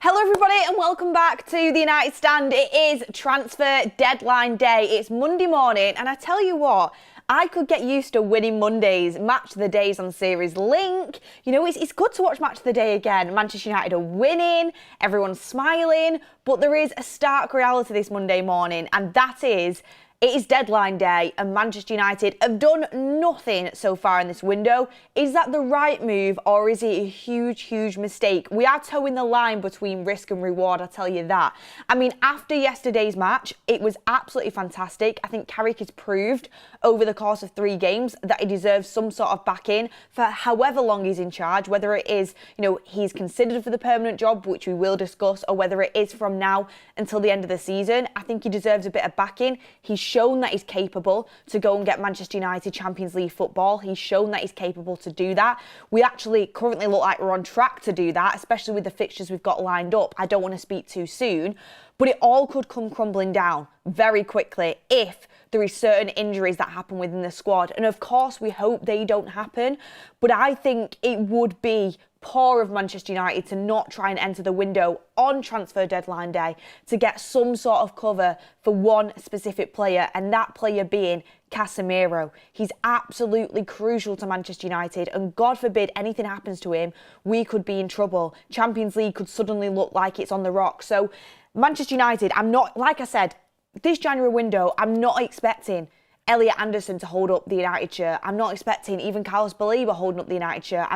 Hello everybody and welcome back to the United Stand. It is transfer deadline day. It's Monday morning and I tell you what, I could get used to winning Mondays, match of the days on Series Link. You know, it's good to watch match of the day again. Manchester United are winning, everyone's smiling, but there is a stark reality this Monday morning and that is, it is deadline day and Manchester United have done nothing so far in this window. Is that the right move or is it a huge mistake? We are towing the line between risk and reward, I'll tell you that. I mean, after yesterday's match, it was absolutely fantastic. I think Carrick has proved over the course of 3 games that he deserves some sort of back-in for however long he's in charge, whether it is, you know, he's considered for the permanent job, which we will discuss, or whether it is from now until the end of the season. I think he deserves a bit of back-in. He's shown that he's capable to go and get Manchester United Champions League football. He's shown that he's capable to do that. We actually currently look like we're on track to do that, especially with the fixtures we've got lined up. I don't want to speak too soon, but it all could come crumbling down very quickly if there is certain injuries that happen within the squad. And of course, we hope they don't happen, but I think it would be poor of Manchester United to not try and enter the window on transfer deadline day to get some sort of cover for one specific player, and that player being Casemiro. He's absolutely crucial to Manchester United, and God forbid anything happens to him, we could be in trouble. Champions League could suddenly look like it's on the rocks. So Manchester United, I'm not, like I said, this January window, I'm not expecting Elliot Anderson to hold up the United shirt. I'm not expecting even Carlos Baleba holding up the United shirt.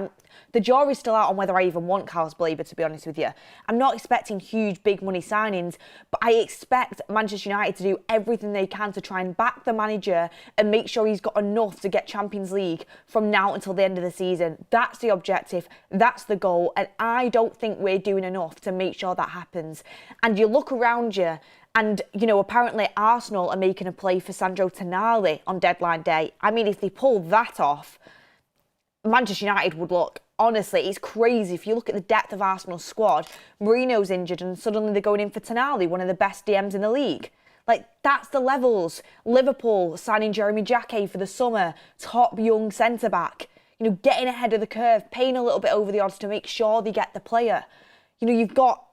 The jury's still out on whether I even want Carlos Baleba, to be honest with you. I'm not expecting huge, big money signings, but I expect Manchester United to do everything they can to try and back the manager and make sure he's got enough to get Champions League from now until the end of the season. That's the objective. That's the goal. And I don't think we're doing enough to make sure that happens. And you look around you, and, you know, apparently Arsenal are making a play for Sandro Tonali on deadline day. I mean, if they pull that off, Manchester United would look, honestly, it's crazy. If you look at the depth of Arsenal's squad, Mourinho's injured and suddenly they're going in for Tonali, one of the best DMs in the league. Like, that's the levels. Liverpool signing Jeremy Jacquet for the summer, top young centre-back. You know, getting ahead of the curve, paying a little bit over the odds to make sure they get the player. You know, you've got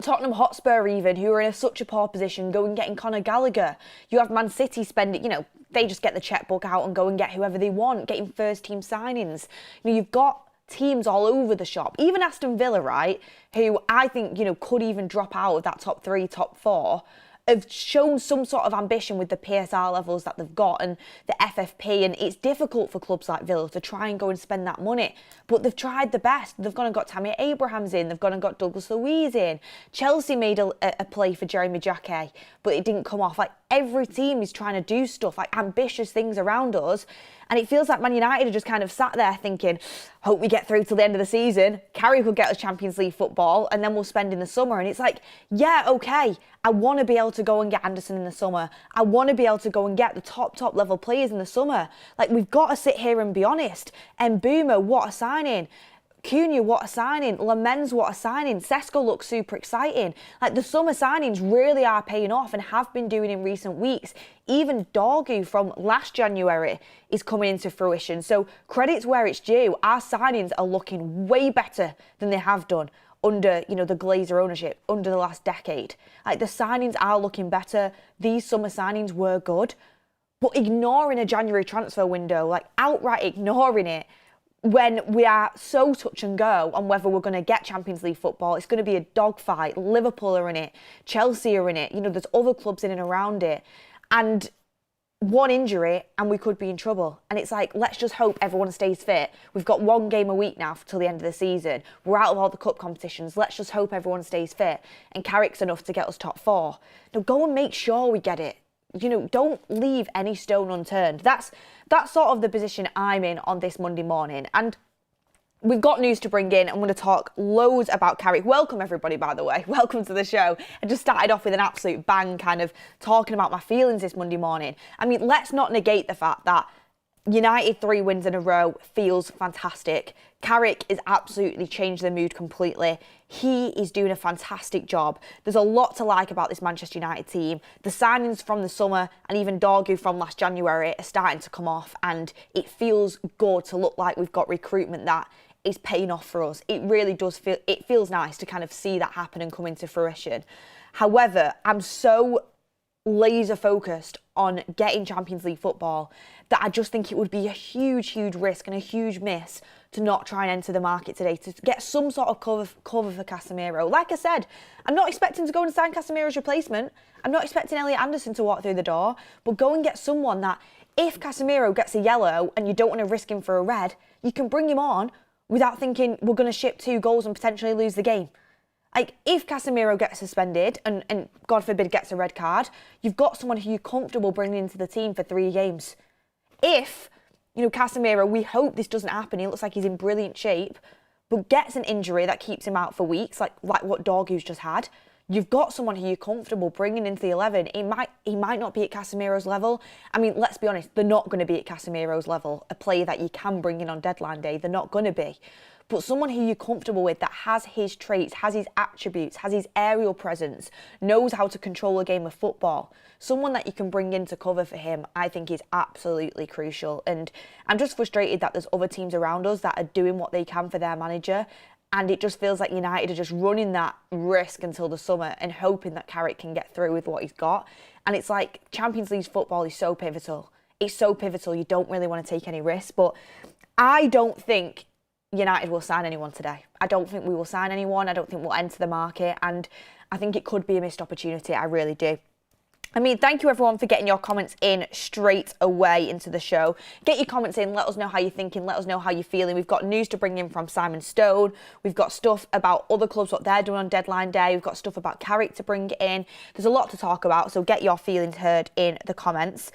Tottenham Hotspur even, who are in such a poor position, go and getting Conor Gallagher. You have Man City spending, you know, they just get the checkbook out and go and get whoever they want, getting first team signings. You know, you've got teams all over the shop. Even Aston Villa, right, who I think, you know, could even drop out of that top 3, top 4, have shown some sort of ambition with the PSR levels that they've got and the FFP, and it's difficult for clubs like Villa to try and go and spend that money, but they've tried the best. They've gone and got Tammy Abrahams in, they've gone and got Douglas Luiz in. Chelsea made a play for Jeremy Jacquet, but it didn't come off. Like, every team is trying to do stuff, like ambitious things around us, and it feels like Man United are just kind of sat there thinking, hope we get through till the end of the season, Carrick will get us Champions League football, and then we'll spend in the summer. And it's like, yeah, okay, I want to be able to go and get Anderson in the summer. I want to be able to go and get the top level players in the summer. Like, we've got to sit here and be honest. Mbeumo, what a signing. Cunha, what a signing. Lamens, what a signing. Sesko looks super exciting. Like, the summer signings really are paying off and have been doing in recent weeks. Even Dorgu from last January is coming into fruition. So credit's where it's due. Our signings are looking way better than they have done under, you know, the Glazer ownership, under the last decade. Like, the signings are looking better. These summer signings were good. But ignoring a January transfer window, like outright ignoring it, when we are so touch and go on whether we're going to get Champions League football, it's going to be a dogfight. Liverpool are in it. Chelsea are in it. You know, there's other clubs in and around it. And one injury and we could be in trouble. And it's like, let's just hope everyone stays fit. We've got 1 game a week now till the end of the season. We're out of all the cup competitions. Let's just hope everyone stays fit. And Carrick's enough to get us top 4. Now go and make sure we get it. You know, don't leave any stone unturned. That's sort of the position I'm in on this Monday morning. And we've got news to bring in. I'm going to talk loads about Carrick. Welcome, everybody, by the way. Welcome to the show. I just started off with an absolute bang, kind of talking about my feelings this Monday morning. I mean, let's not negate the fact that United 3 wins in a row feels fantastic. Carrick has absolutely changed the mood completely. He is doing a fantastic job. There's a lot to like about this Manchester United team. The signings from the summer and even Dorgu from last January are starting to come off, and it feels good to look like we've got recruitment that is paying off for us. It really does it feels nice to kind of see that happen and come into fruition. However, I'm so laser focused on getting Champions League football that I just think it would be a huge risk and a huge miss to not try and enter the market today, to get some sort of cover for Casemiro. Like I said, I'm not expecting to go and sign Casemiro's replacement. I'm not expecting Elliot Anderson to walk through the door, but go and get someone that, if Casemiro gets a yellow and you don't want to risk him for a red, you can bring him on without thinking we're going to ship 2 goals and potentially lose the game. Like, if Casemiro gets suspended and God forbid gets a red card, you've got someone who you're comfortable bringing into the team for 3 games. If, Casemiro, we hope this doesn't happen, he looks like he's in brilliant shape, but gets an injury that keeps him out for weeks, like what Dorgu's just had, you've got someone who you're comfortable bringing into the 11. He might not be at Casemiro's level. I mean, let's be honest, they're not going to be at Casemiro's level. A player that you can bring in on deadline day, they're not going to be. But someone who you're comfortable with, that has his traits, has his attributes, has his aerial presence, knows how to control a game of football. Someone that you can bring in to cover for him, I think is absolutely crucial. And I'm just frustrated that there's other teams around us that are doing what they can for their manager. And it just feels like United are just running that risk until the summer and hoping that Carrick can get through with what he's got. And it's like Champions League football is so pivotal. It's so pivotal, you don't really want to take any risks. But I don't think United will sign anyone today. I don't think we will sign anyone. I don't think we'll enter the market. And I think it could be a missed opportunity. I really do. I mean, thank you everyone for getting your comments in straight away into the show. Get your comments in, let us know how you're thinking, let us know how you're feeling. We've got news to bring in from Simon Stone. We've got stuff about other clubs, what they're doing on deadline day. We've got stuff about Carrick to bring in. There's a lot to talk about, so get your feelings heard in the comments.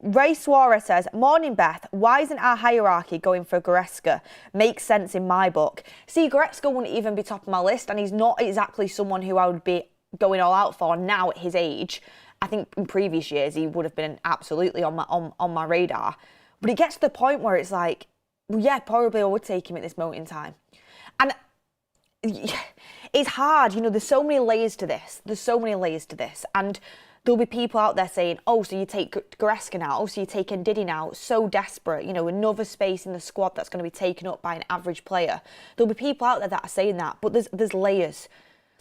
Ray Suarez says, "Morning Beth, why isn't our hierarchy going for Goretzka? Makes sense in my book." See, Goretzka wouldn't even be top of my list, and he's not exactly someone who I would be going all out for now at his age. I think in previous years he would have been absolutely on my radar. But it gets to the point where it's like, well, yeah, probably I would take him at this moment in time. And it's hard, there's so many layers to this. And there'll be people out there saying, oh, so you take Goretzka now, oh, so you take Ndidi now, so desperate, another space in the squad that's going to be taken up by an average player. There'll be people out there that are saying that, but there's layers.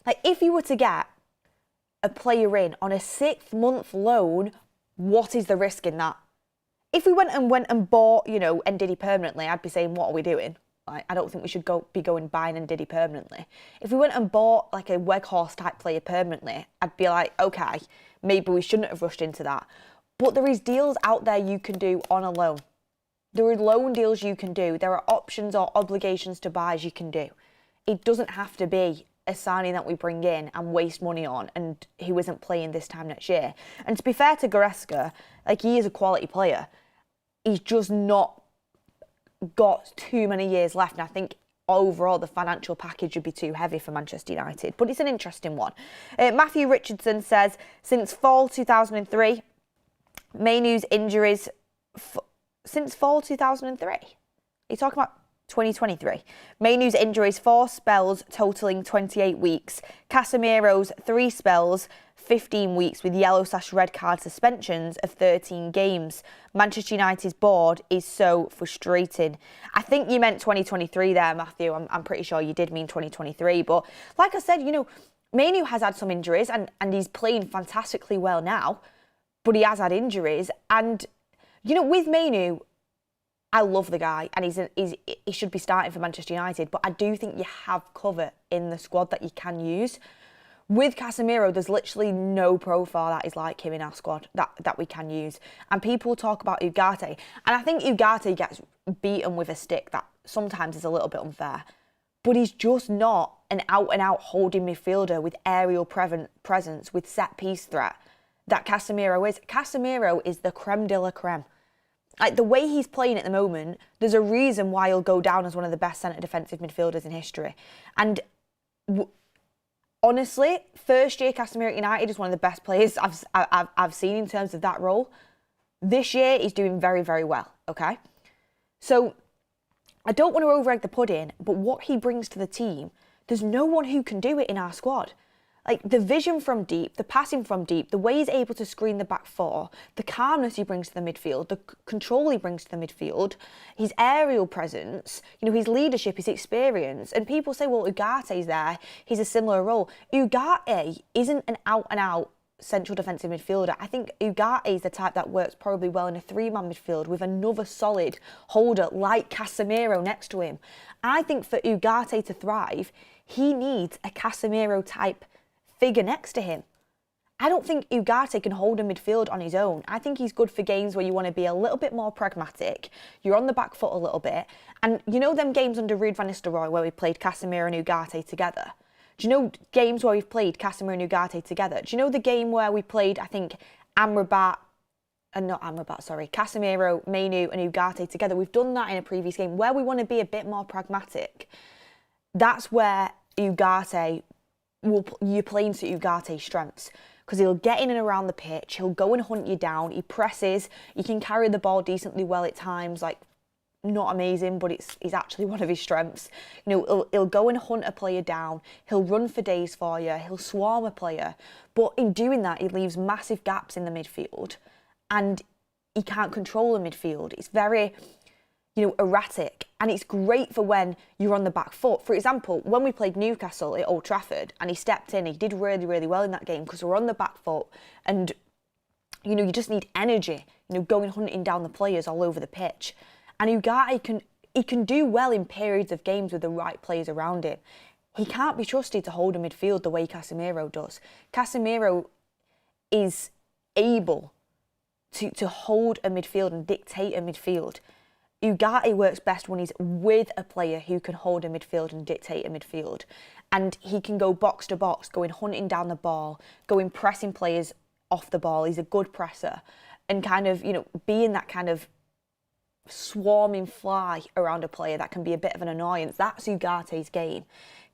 Like, if you were to get a player in on a 6-month loan, what is the risk in that? If we went and bought, Ndidi permanently, I'd be saying, what are we doing? Like, I don't think we should be going buying Ndidi permanently. If we went and bought like a Weghorst type player permanently, I'd be like, okay, maybe we shouldn't have rushed into that. But there is deals out there you can do on a loan. There are loan deals you can do. There are options or obligations to buys you can do. It doesn't have to be a signing that we bring in and waste money on and who isn't playing this time next year. And to be fair to Goretzka, like, he is a quality player. He's just not got too many years left. And I think overall the financial package would be too heavy for Manchester United. But it's an interesting one. Matthew Richardson says, since fall 2003, Mainoo's injuries... since fall 2003? Are you talking about 2023. Mainoo's injuries, 4 spells totalling 28 weeks. Casemiro's 3 spells, 15 weeks with yellow/red card suspensions of 13 games. Manchester United's board is so frustrating. I think you meant 2023 there, Matthew. I'm pretty sure you did mean 2023. But like I said, Mainoo has had some injuries and he's playing fantastically well now. But he has had injuries. And, with Mainoo, I love the guy and he should be starting for Manchester United, but I do think you have cover in the squad that you can use. With Casemiro, there's literally no profile that is like him in our squad that we can use. And people talk about Ugarte, and I think Ugarte gets beaten with a stick that sometimes is a little bit unfair. But he's just not an out-and-out holding midfielder with aerial presence, with set-piece threat that Casemiro is. Casemiro is the creme de la creme. Like, the way he's playing at the moment, there's a reason why he'll go down as one of the best centre defensive midfielders in history. And honestly, first year Casemiro at United is one of the best players I've seen in terms of that role. This year, he's doing very, very well, okay? So, I don't want to over-egg the pudding, but what he brings to the team, there's no one who can do it in our squad. Like the vision from deep, the passing from deep, the way he's able to screen the back four, the calmness he brings to the midfield, the control he brings to the midfield, his aerial presence, his leadership, his experience. And people say, well, Ugate's there, he's a similar role. Ugarte isn't an out-and-out central defensive midfielder. I think Ugarte is the type that works probably well in a three-man midfield with another solid holder like Casemiro next to him. I think for Ugarte to thrive, he needs a Casemiro type figure next to him. I don't think Ugarte can hold a midfield on his own. I think he's good for games where you want to be a little bit more pragmatic. You're on the back foot a little bit. And them games under Ruud van Nistelrooy where we played Casemiro and Ugarte together? Do you know games where we've played Casemiro and Ugarte together? Do you know the game where we played, I think, Casemiro, Mainu and Ugarte together? We've done that in a previous game where we want to be a bit more pragmatic. That's where you're playing to Ugate's strengths, because he'll get in and around the pitch, he'll go and hunt you down, he presses, he can carry the ball decently well at times, like not amazing, but it's actually one of his strengths. He'll go and hunt a player down, he'll run for days for you, he'll swarm a player, but in doing that he leaves massive gaps in the midfield and he can't control the midfield. It's very erratic, and it's great for when you're on the back foot. For example, when we played Newcastle at Old Trafford and he stepped in, he did really, really well in that game because we're on the back foot and, you just need energy, going hunting down the players all over the pitch. And Ugarte can do well in periods of games with the right players around him. He can't be trusted to hold a midfield the way Casemiro does. Casemiro is able to hold a midfield and dictate a midfield. Ugarte works best when he's with a player who can hold a midfield and dictate a midfield. And he can go box to box, going hunting down the ball, going pressing players off the ball. He's a good presser. And kind of, being that kind of swarming fly around a player that can be a bit of an annoyance. That's Ugarte's game.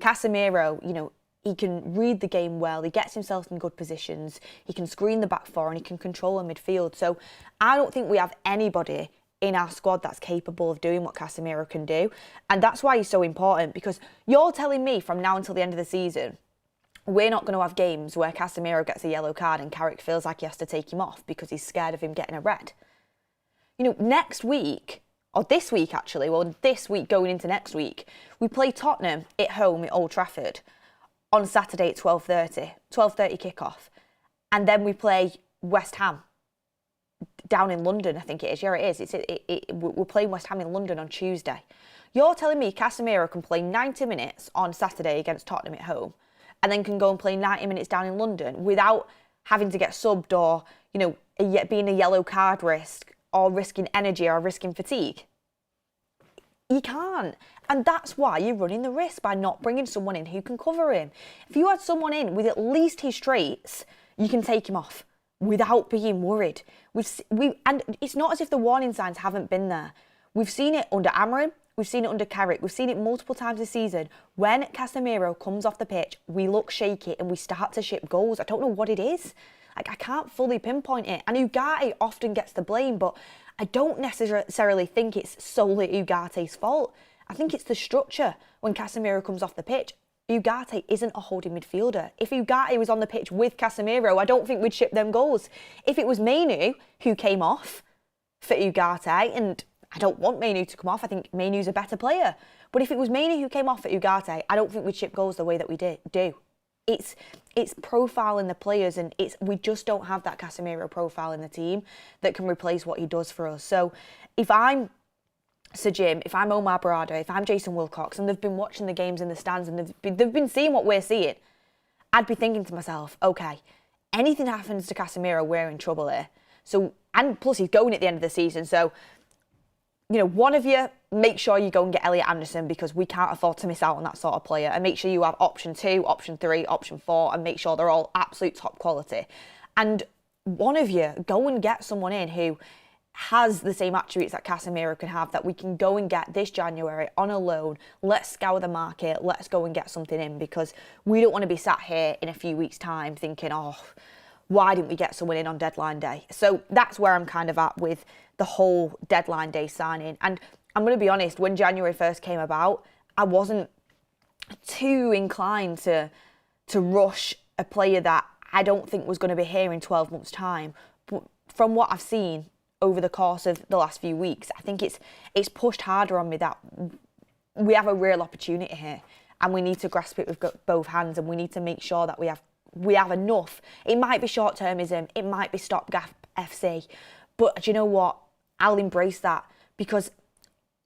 Casemiro, he can read the game well. He gets himself in good positions. He can screen the back four and he can control a midfield. So I don't think we have anybody in our squad that's capable of doing what Casemiro can do. And that's why he's so important, because you're telling me from now until the end of the season, we're not going to have games where Casemiro gets a yellow card and Carrick feels like he has to take him off because he's scared of him getting a red. Next week, or this week actually, this week going into next week, we play Tottenham at home at Old Trafford on Saturday at 12:30 kickoff. And then we play West Ham down in London, I think it is. Yeah, it is. We're playing West Ham in London on Tuesday. You're telling me Casemiro can play 90 minutes on Saturday against Tottenham at home and then can go and play 90 minutes down in London without having to get subbed or, being a yellow card risk or risking energy or risking fatigue? You can't. And that's why you're running the risk by not bringing someone in who can cover him. If you had someone in with at least his traits, you can take him off without being worried. And it's not as if the warning signs haven't been there. We've seen it under Amorim, we've seen it under Carrick, we've seen it multiple times this season. When Casemiro comes off the pitch, we look shaky and we start to ship goals. I don't know what it is. I can't fully pinpoint it. And Ugarte often gets the blame, but I don't necessarily think it's solely Ugarte's fault. I think it's the structure when Casemiro comes off the pitch. Ugarte isn't a holding midfielder. If Ugarte was on the pitch with Casemiro, I don't think we'd ship them goals. If it was Mainu who came off for Ugarte, and I don't want Mainu to come off, I think Mainu's a better player. But if it was Mainu who came off for Ugarte, I don't think we'd ship goals the way that we do. It's profiling the players, and we just don't have that Casemiro profile in the team that can replace what he does for us. So if I'm Sir Jim, if I'm Omar Barada, if I'm Jason Wilcox, and they've been watching the games in the stands and they've been seeing what we're seeing, I'd be thinking to myself, okay, anything happens to Casemiro, we're in trouble here. So, and plus he's going at the end of the season, so one of you, make sure you go and get Elliot Anderson, because we can't afford to miss out on that sort of player. And make sure you have option 2, option 3, option 4, and make sure they're all absolute top quality. And one of you, go and get someone in who has the same attributes that Casemiro can have, that we can go and get this January on a loan. Let's scour the market. Let's go and get something in, because we don't want to be sat here in a few weeks' time thinking, oh, why didn't we get someone in on deadline day? So that's where I'm kind of at with the whole deadline day signing. And I'm going to be honest, when January 1st came about, I wasn't too inclined to rush a player that I don't think was going to be here in 12 months' time. But from what I've seen over the course of the last few weeks, I think it's pushed harder on me that we have a real opportunity here and we need to grasp it with both hands, and we need to make sure that we have enough. It might be short-termism, it might be stopgap FC, but do you know what? I'll embrace that, because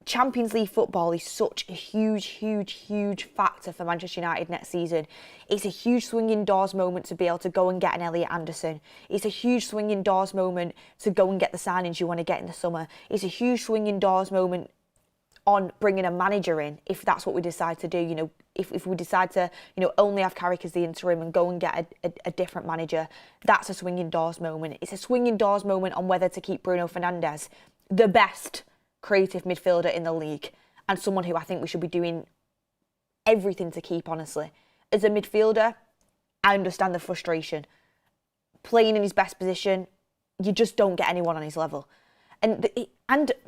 Champions League football is such a huge factor for Manchester United next season. It's a huge swinging doors moment to be able to go and get an Elliot Anderson. It's a huge swinging doors moment to go and get the signings you want to get in the summer. It's a huge swinging doors moment on bringing a manager in, if that's what we decide to do. You know, if we decide to, you know, only have Carrick as the interim and go and get a different manager, that's a swinging doors moment. It's a swinging doors moment on whether to keep Bruno Fernandes, the best creative midfielder in the league, and someone who I think we should be doing everything to keep, honestly. As a midfielder, I understand the frustration. Playing in his best position, you just don't get anyone on his level. And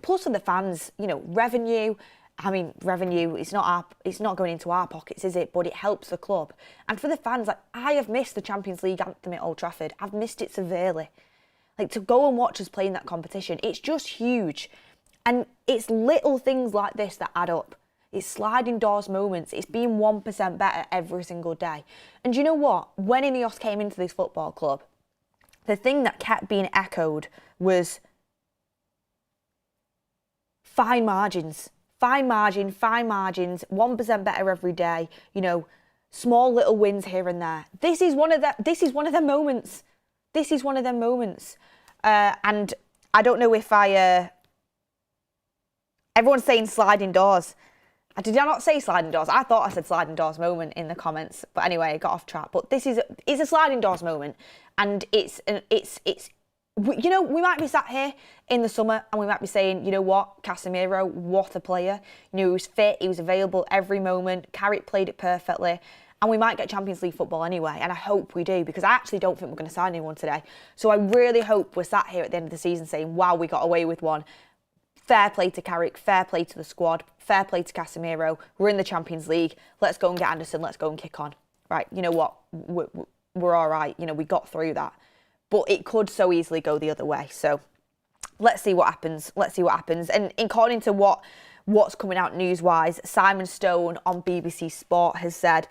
plus for the fans, you know, revenue, it's not going into our pockets, is it? But it helps the club. And for the fans, like, I have missed the Champions League anthem at Old Trafford. I've missed it severely. Like, to go and watch us play in that competition, it's just huge. And it's little things like this that add up. It's sliding doors moments. It's being 1% better every single day. And you know what? When INEOS came into this football club, the thing that kept being echoed was fine margins, 1% better every day, you know, small little wins here and there. This is one of them moments. And I don't know if everyone's saying sliding doors. Did I not say sliding doors? I thought I said sliding doors moment in the comments. But anyway, I got off track. But it's a sliding doors moment. And you know, we might be sat here in the summer and we might be saying, you know what, Casemiro, what a player. You know, he was fit, he was available every moment. Carrick played it perfectly. And we might get Champions League football anyway. And I hope we do, because I actually don't think we're going to sign anyone today. So I really hope we're sat here at the end of the season saying, wow, we got away with one. Fair play to Carrick, fair play to the squad, fair play to Casemiro. We're in the Champions League. Let's go and get Anderson. Let's go and kick on. Right, you know what? We're all right. You know, we got through that. But it could so easily go the other way. So let's see what happens. And according to what's coming out news-wise, Simon Stone on BBC Sport has said,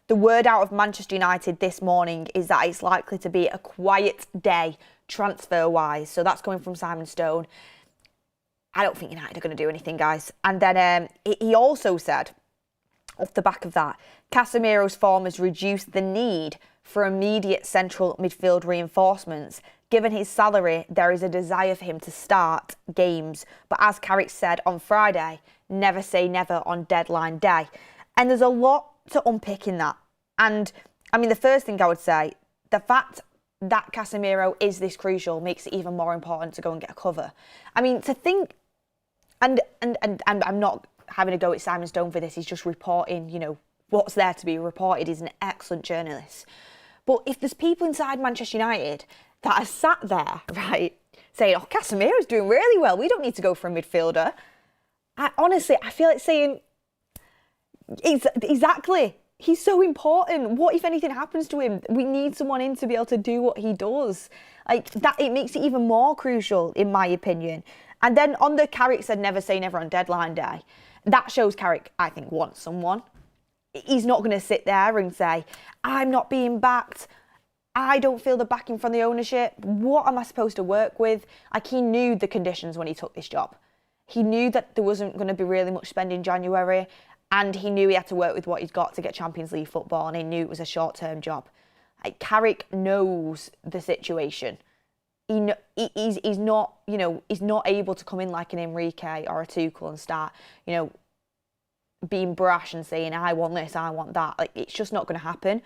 the word out of Manchester United this morning is that it's likely to be a quiet day transfer-wise. So that's coming from Simon Stone. I don't think United are going to do anything, guys. And then he also said, off the back of that, Casemiro's form has reduced the need for immediate central midfield reinforcements. Given his salary, there is a desire for him to start games. But as Carrick said on Friday, never say never on deadline day. And there's a lot to unpick in that. And, I mean, the first thing I would say, the fact that Casemiro is this crucial makes it even more important to go and get a cover. I mean, to think... And I'm not having a go at Simon Stone for this. He's just reporting, you know, what's there to be reported. He's an excellent journalist. But if there's people inside Manchester United that are sat there, right, saying, oh, Casemiro's doing really well, we don't need to go for a midfielder. I feel like saying, exactly, he's so important. What if anything happens to him? We need someone in to be able to do what he does. Like that, it makes it even more crucial, in my opinion. And then on the Carrick said never say never on deadline day, that shows Carrick, I think, wants someone. He's not going to sit there and say, I'm not being backed. I don't feel the backing from the ownership. What am I supposed to work with? Like, he knew the conditions when he took this job. He knew that there wasn't going to be really much spend in January, and he knew he had to work with what he's got to get Champions League football, and he knew it was a short-term job. Like, Carrick knows the situation. He's not, you know, he's not able to come in like an Enrique or a Tuchel and start, you know, being brash and saying, I want this, I want that. Like, it's just not going to happen.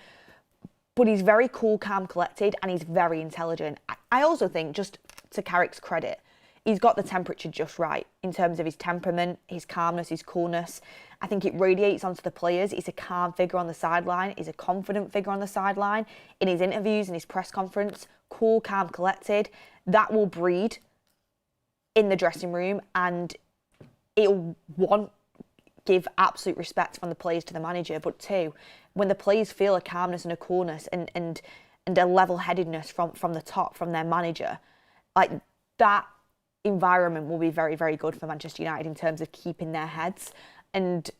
But he's very cool, calm, collected, and he's very intelligent. I also think, just to Carrick's credit, he's got the temperature just right in terms of his temperament, his calmness, his coolness. I think it radiates onto the players. He's a calm figure on the sideline. He's a confident figure on the sideline. In his interviews, in his press conference, cool, calm, collected. That will breed in the dressing room, and it'll give absolute respect from the players to the manager, but two, when the players feel a calmness and a coolness and a level-headedness from the top, from their manager, like that environment will be very, very good for Manchester United in terms of keeping their heads and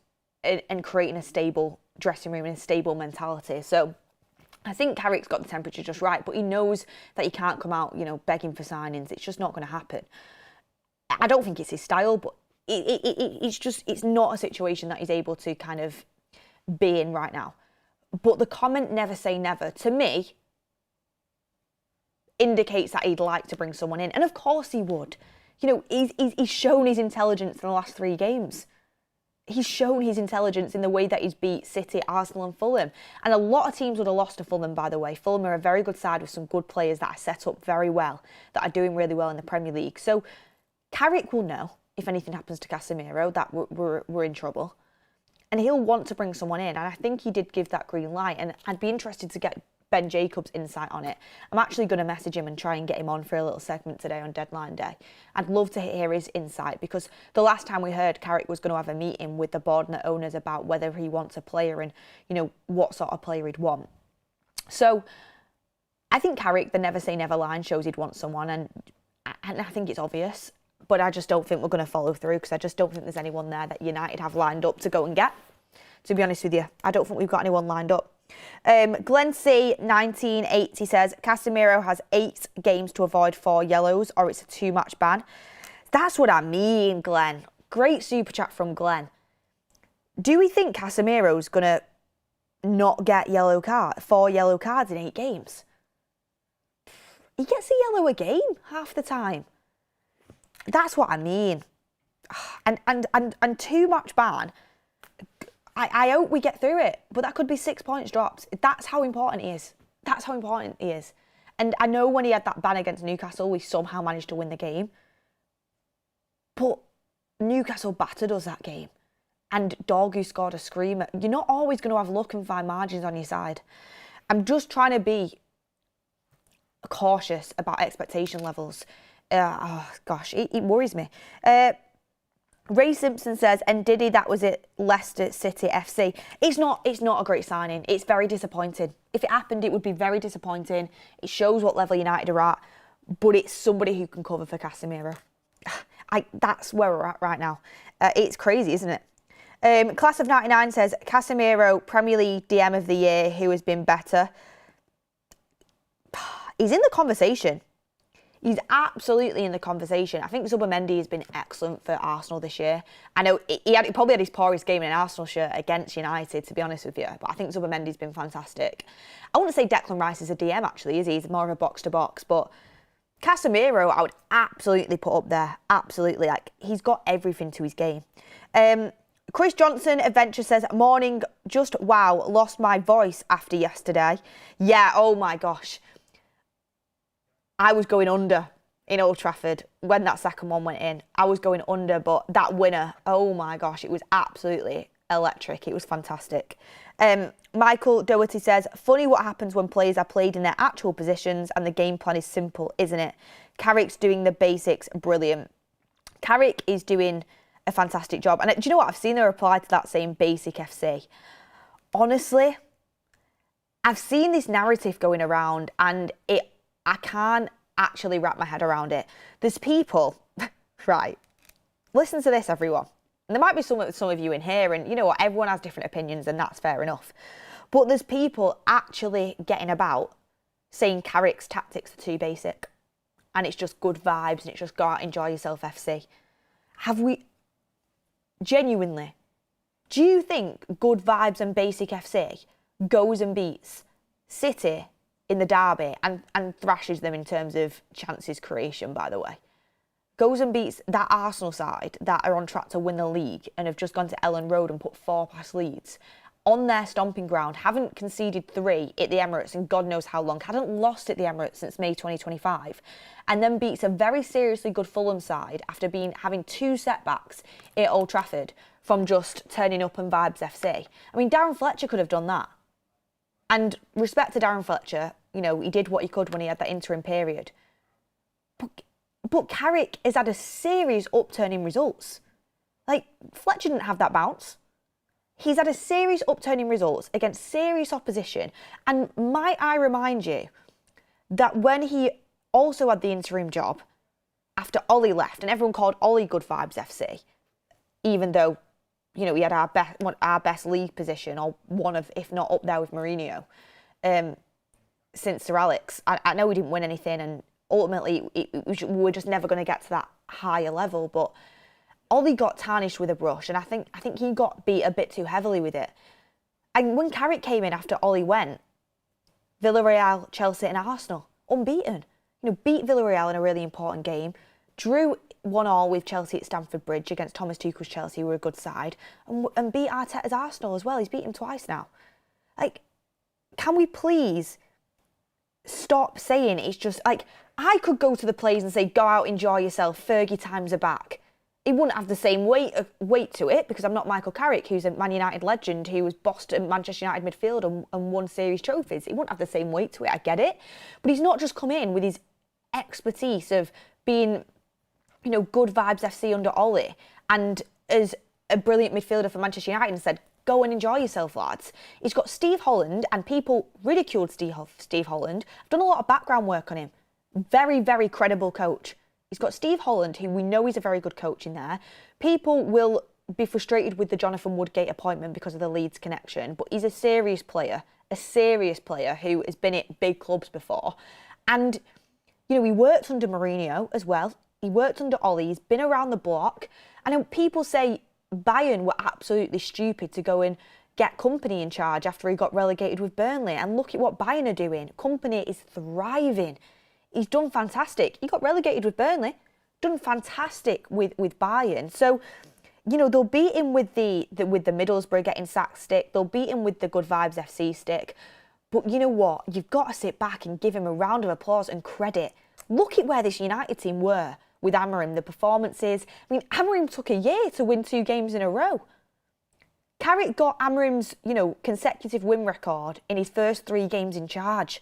creating a stable dressing room and a stable mentality. So I think Carrick's got the temperature just right, but he knows that he can't come out, begging for signings. It's just not going to happen. I don't think it's his style, but it's not a situation that he's able to kind of be in right now. But the comment "never say never" to me indicates that he'd like to bring someone in, and of course he would. He's shown his intelligence in the last 3 games. He's shown his intelligence in the way that he's beat City, Arsenal and Fulham. And a lot of teams would have lost to Fulham, by the way. Fulham are a very good side with some good players that are set up very well, that are doing really well in the Premier League. So Carrick will know, if anything happens to Casemiro, that we're in trouble. And he'll want to bring someone in. And I think he did give that green light. And I'd be interested to get Ben Jacobs' insight on it. I'm actually going to message him and try and get him on for a little segment today on deadline day. I'd love to hear his insight, because the last time we heard, Carrick was going to have a meeting with the board and the owners about whether he wants a player and, what sort of player he'd want. So I think Carrick, the never say never line shows he'd want someone, and I think it's obvious, but I just don't think we're going to follow through, because I just don't think there's anyone there that United have lined up to go and get. To be honest with you, I don't think we've got anyone lined up. Glenn C 1980 says Casemiro has 8 games to avoid 4 yellows, or it's a 2-match ban. That's what I mean, Glenn. Great super chat from Glenn. Do we think Casemiro's gonna not get 4 yellow cards in 8 games? He gets a yellow a game half the time. That's what I mean. And 2-match ban. I hope we get through it, but that could be 6 points dropped. That's how important he is. That's how important he is. And I know when he had that ban against Newcastle, we somehow managed to win the game. But Newcastle battered us that game. And Dorgu scored a screamer. You're not always going to have luck and fine margins on your side. I'm just trying to be cautious about expectation levels. It worries me. Ray Simpson says, and Diddy, that was it, Leicester City FC. It's not a great signing. It's very disappointing. If it happened, it would be very disappointing. It shows what level United are at, but it's somebody who can cover for Casemiro. That's where we're at right now. It's crazy, isn't it? Class of 99 says, Casemiro, Premier League DM of the Year, who has been better? He's in the conversation. He's absolutely in the conversation. I think Zubimendi has been excellent for Arsenal this year. I know he probably had his poorest game in an Arsenal shirt against United, to be honest with you. But I think Zubimendi's been fantastic. I wouldn't say Declan Rice is a DM, actually, is he? He's more of a box-to-box. But Casemiro, I would absolutely put up there. Absolutely. He's got everything to his game. Chris Johnson Adventure says, morning, just wow, lost my voice after yesterday. Yeah, oh my gosh. I was going under in Old Trafford when that second one went in. I was going under, but that winner, oh my gosh, it was absolutely electric. It was fantastic. Michael Doherty says, funny what happens when players are played in their actual positions and the game plan is simple, isn't it? Carrick's doing the basics brilliant. Carrick is doing a fantastic job. And do you know what? I've seen the reply to that saying basic FC. Honestly, I've seen this narrative going around and I can't actually wrap my head around it. There's people, right, listen to this, everyone. And there might be some of you in here, and you know what, everyone has different opinions, and that's fair enough. But there's people actually getting about saying Carrick's tactics are too basic, and it's just good vibes, and it's just go out, enjoy yourself FC. Have we, genuinely, do you think good vibes and basic FC goes and beats City in the derby and thrashes them in terms of chances creation, by the way? Goes and beats that Arsenal side that are on track to win the league and have just gone to Ellen Road and put 4 past Leeds on their stomping ground, haven't conceded 3 at the Emirates in God knows how long, hadn't lost at the Emirates since May 2025, and then beats a very seriously good Fulham side after having 2 setbacks at Old Trafford from just turning up and vibes FC. I mean, Darren Fletcher could have done that. And respect to Darren Fletcher, he did what he could when he had that interim period. But Carrick has had a serious upturn in results. Like, Fletcher didn't have that bounce. He's had a serious upturn in results against serious opposition. And might I remind you that when he also had the interim job after Ollie left, and everyone called Ollie Good Vibes FC, even though, you know, he had our best league position, or one of, if not up there with Mourinho, since Sir Alex. I know we didn't win anything, and ultimately we were just never going to get to that higher level, but Ollie got tarnished with a brush, and I think he got beat a bit too heavily with it. And when Carrick came in after Ollie went, Villarreal, Chelsea and Arsenal, unbeaten. You know, beat Villarreal in a really important game, drew 1-1 with Chelsea at Stamford Bridge against Thomas Tuchel's Chelsea, who were a good side, and beat Arteta's Arsenal as well. He's beat him twice now. Like, can we please stop saying it's just, like, I could go to the players and say, go out, enjoy yourself, Fergie times are back. It wouldn't have the same weight to it, because I'm not Michael Carrick, who's a Man United legend, who was bossed at Manchester United midfield and won series trophies. It wouldn't have the same weight to it, I get it. But he's not just come in with his expertise of being, you know, Good Vibes FC under Ollie, and as a brilliant midfielder for Manchester United, and said, go and enjoy yourself, lads. He's got Steve Holland, and people ridiculed Steve Holland. I've done a lot of background work on him. Very, very credible coach. He's got Steve Holland, who we know is a very good coach in there. People will be frustrated with the Jonathan Woodgate appointment because of the Leeds connection, but he's a serious player who has been at big clubs before. And, you know, he worked under Mourinho as well. He worked under Ollie. He's been around the block. And people say Bayern were absolutely stupid to go and get Kompany in charge after he got relegated with Burnley. And look at what Bayern are doing. Kompany is thriving. He's done fantastic. He got relegated with Burnley, done fantastic with Bayern. So, you know, they'll beat him with the Middlesbrough getting sacked stick. They'll beat him with the Good Vibes FC stick. But you know what? You've got to sit back and give him a round of applause and credit. Look at where this United team were with Amorim, the performances. I mean, Amorim took a year to win 2 games in a row. Carrick got Amorim's, you know, consecutive win record in his first 3 games in charge,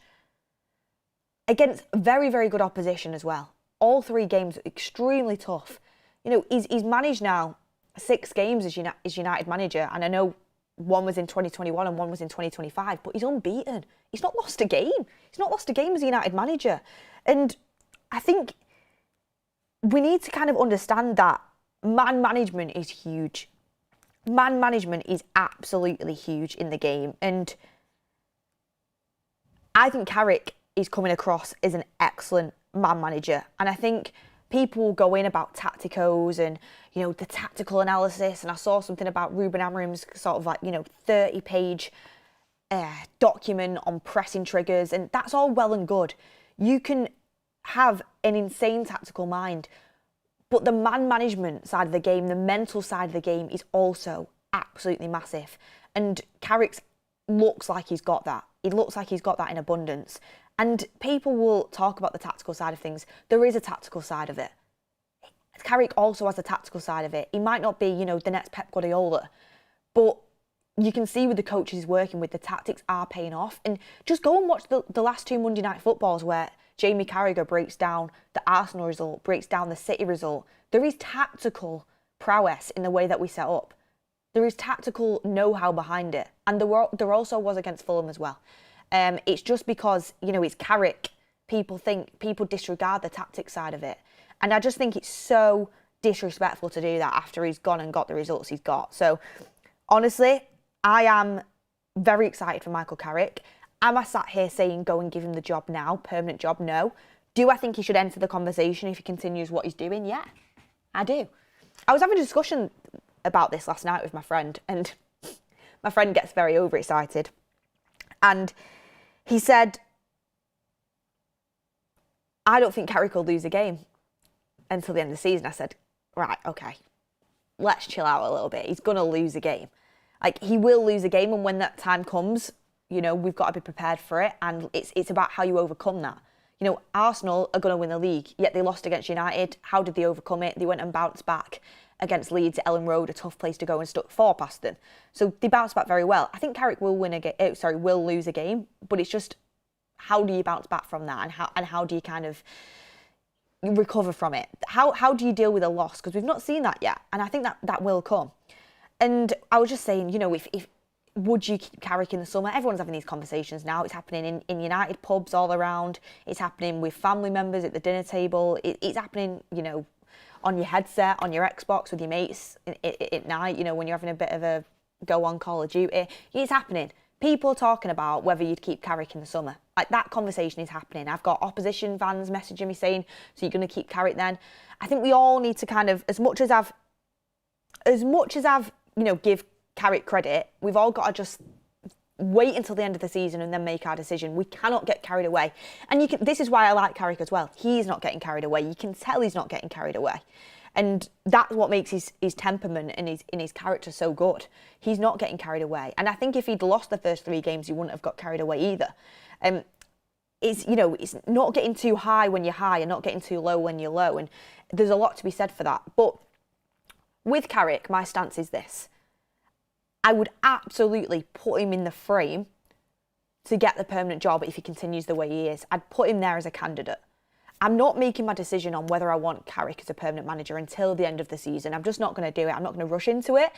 against very, very good opposition as well. All 3 games are extremely tough. You know, he's managed now 6 games as United manager, and I know one was in 2021 and one was in 2025, but he's unbeaten. He's not lost a game. He's not lost a game as a United manager. And I think we need to kind of understand that man management is huge. Man management is absolutely huge in the game. And I think Carrick is coming across as an excellent man manager. And I think people will go in about tacticos and, you know, the tactical analysis. And I saw something about Ruben Amorim's sort of like, you know, 30-page document on pressing triggers. And that's all well and good. You can have an insane tactical mind, but the man management side of the game, the mental side of the game is also absolutely massive. And Carrick's looks like he's got that. He looks like he's got that in abundance. And people will talk about the tactical side of things. There is a tactical side of it. Carrick also has a tactical side of it. He might not be, you know, the next Pep Guardiola, but you can see with the coaches he's working with, the tactics are paying off. And just go and watch the last 2 Monday Night Footballs where Jamie Carragher breaks down the Arsenal result, breaks down the City result. There is tactical prowess in the way that we set up. There is tactical know-how behind it. And there also was against Fulham as well. It's just because, you know, it's Carrick, people disregard the tactics side of it. And I just think it's so disrespectful to do that after he's gone and got the results he's got. So, honestly, I am very excited for Michael Carrick. Am I sat here saying go and give him the job now, permanent job? No. Do I think he should enter the conversation if he continues what he's doing? Yeah, I do. I was having a discussion about this last night with my friend, and my friend gets very overexcited. And he said, I don't think Carrick will lose a game until the end of the season. I said, right, okay, let's chill out a little bit. He's going to lose a game. Like, he will lose a game, and when that time comes, you know, we've got to be prepared for it, and it's about how you overcome that. You know, Arsenal are going to win the league, yet they lost against United. How did they overcome it? They went and bounced back against Leeds at Ellen Road, a tough place to go, and stuck 4 past them. So they bounced back very well. I think Carrick will will lose a game, but it's just how do you bounce back from that, and how do you kind of recover from it? How do you deal with a loss? Because we've not seen that yet, and I think that will come. And I was just saying, if would you keep Carrick in the summer? Everyone's having these conversations now. It's happening in United pubs all around. It's happening with family members at the dinner table. It's happening, on your headset, on your Xbox with your mates at night, when you're having a bit of a go on Call of Duty. It's happening. People talking about whether you'd keep Carrick in the summer. Like, that conversation is happening. I've got opposition fans messaging me saying, so you're going to keep Carrick then? I think we all need to kind of, as much as I've give Carrick credit, we've all got to just wait until the end of the season and then make our decision. We cannot get carried away. And this is why I like Carrick as well. He's not getting carried away. You can tell he's not getting carried away. And that's what makes his temperament and his character so good. He's not getting carried away. And I think if he'd lost the first 3 games, he wouldn't have got carried away either. It's not getting too high when you're high and not getting too low when you're low. And there's a lot to be said for that. But with Carrick, my stance is this. I would absolutely put him in the frame to get the permanent job if he continues the way he is. I'd put him there as a candidate. I'm not making my decision on whether I want Carrick as a permanent manager until the end of the season. I'm just not going to do it. I'm not going to rush into it.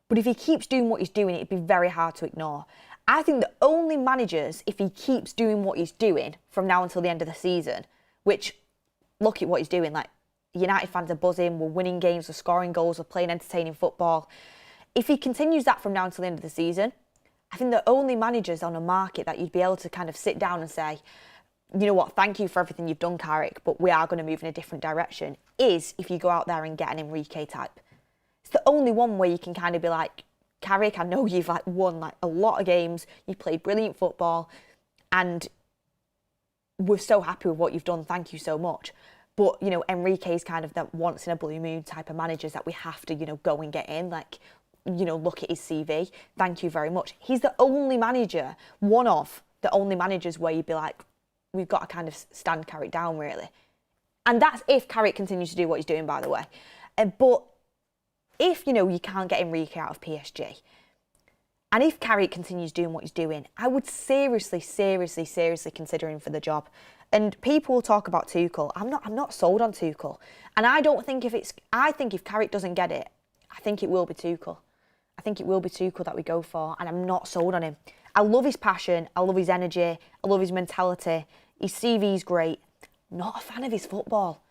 But if he keeps doing what he's doing, it'd be very hard to ignore. I think the only managers, if he keeps doing what he's doing from now until the end of the season, which, look at what he's doing, like, United fans are buzzing, we're winning games, we're scoring goals, we're playing entertaining football. If he continues that from now until the end of the season, I think the only managers on a market that you'd be able to kind of sit down and say, you know what, thank you for everything you've done, Carrick, but we are going to move in a different direction, is if you go out there and get an Enrique type. It's the only one where you can kind of be like, Carrick, I know you've won a lot of games, you played brilliant football, and we're so happy with what you've done, thank you so much. But, Enrique's kind of that once in a blue moon type of managers that we have to, go and get in, look at his CV, thank you very much. He's the only manager, one of the only managers where you'd be like, we've got to kind of stand Carrick down, really. And that's if Carrick continues to do what he's doing, by the way. But if, you can't get Enrique out of PSG, and if Carrick continues doing what he's doing, I would seriously consider him for the job. And people will talk about Tuchel. I'm not sold on Tuchel. And I think if Carrick doesn't get it, I think it will be Tuchel. I think it will be Tuchel that we go for, and I'm not sold on him. I love his passion, I love his energy, I love his mentality. His CV's great. Not a fan of his football.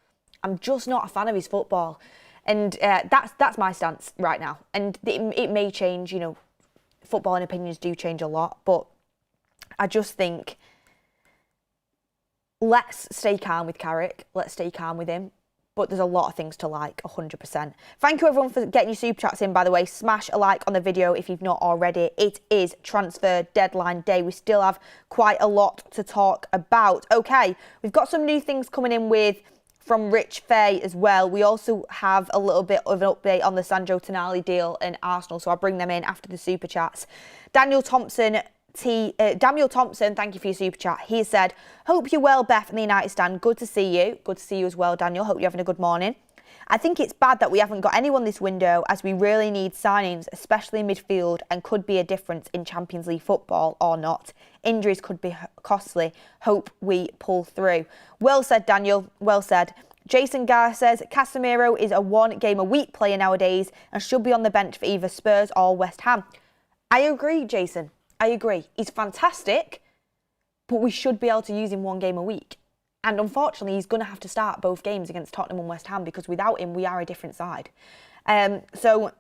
I'm just not a fan of his football. And that's my stance right now. And it may change, footballing opinions do change a lot, but I just think let's stay calm with Carrick. Let's stay calm with him. But there's a lot of things to like, 100%. Thank you everyone for getting your super chats in, by the way. Smash a like on the video if you've not already. It is transfer deadline day. We still have quite a lot to talk about. Okay, we've got some new things coming in from Rich Fay as well. We also have a little bit of an update on the Sandro Tonali deal in Arsenal, so I'll bring them in after the super chats. Daniel Thompson, thank you for your super chat. He said, hope you're well, Beth and the United stand. Good to see you. Good to see you as well, Daniel. Hope you're having a good morning. I think it's bad that we haven't got anyone this window, as we really need signings, especially in midfield, and could be a difference in Champions League football or not. Injuries could be costly. Hope we pull through. Well said, Daniel. Well said. Jason Garr says, Casemiro is a 1-game-a-week player nowadays and should be on the bench for either Spurs or West Ham. I agree, Jason. I agree. He's fantastic, but we should be able to use him 1 game a week. And unfortunately, he's going to have to start both games against Tottenham and West Ham, because without him, we are a different side. So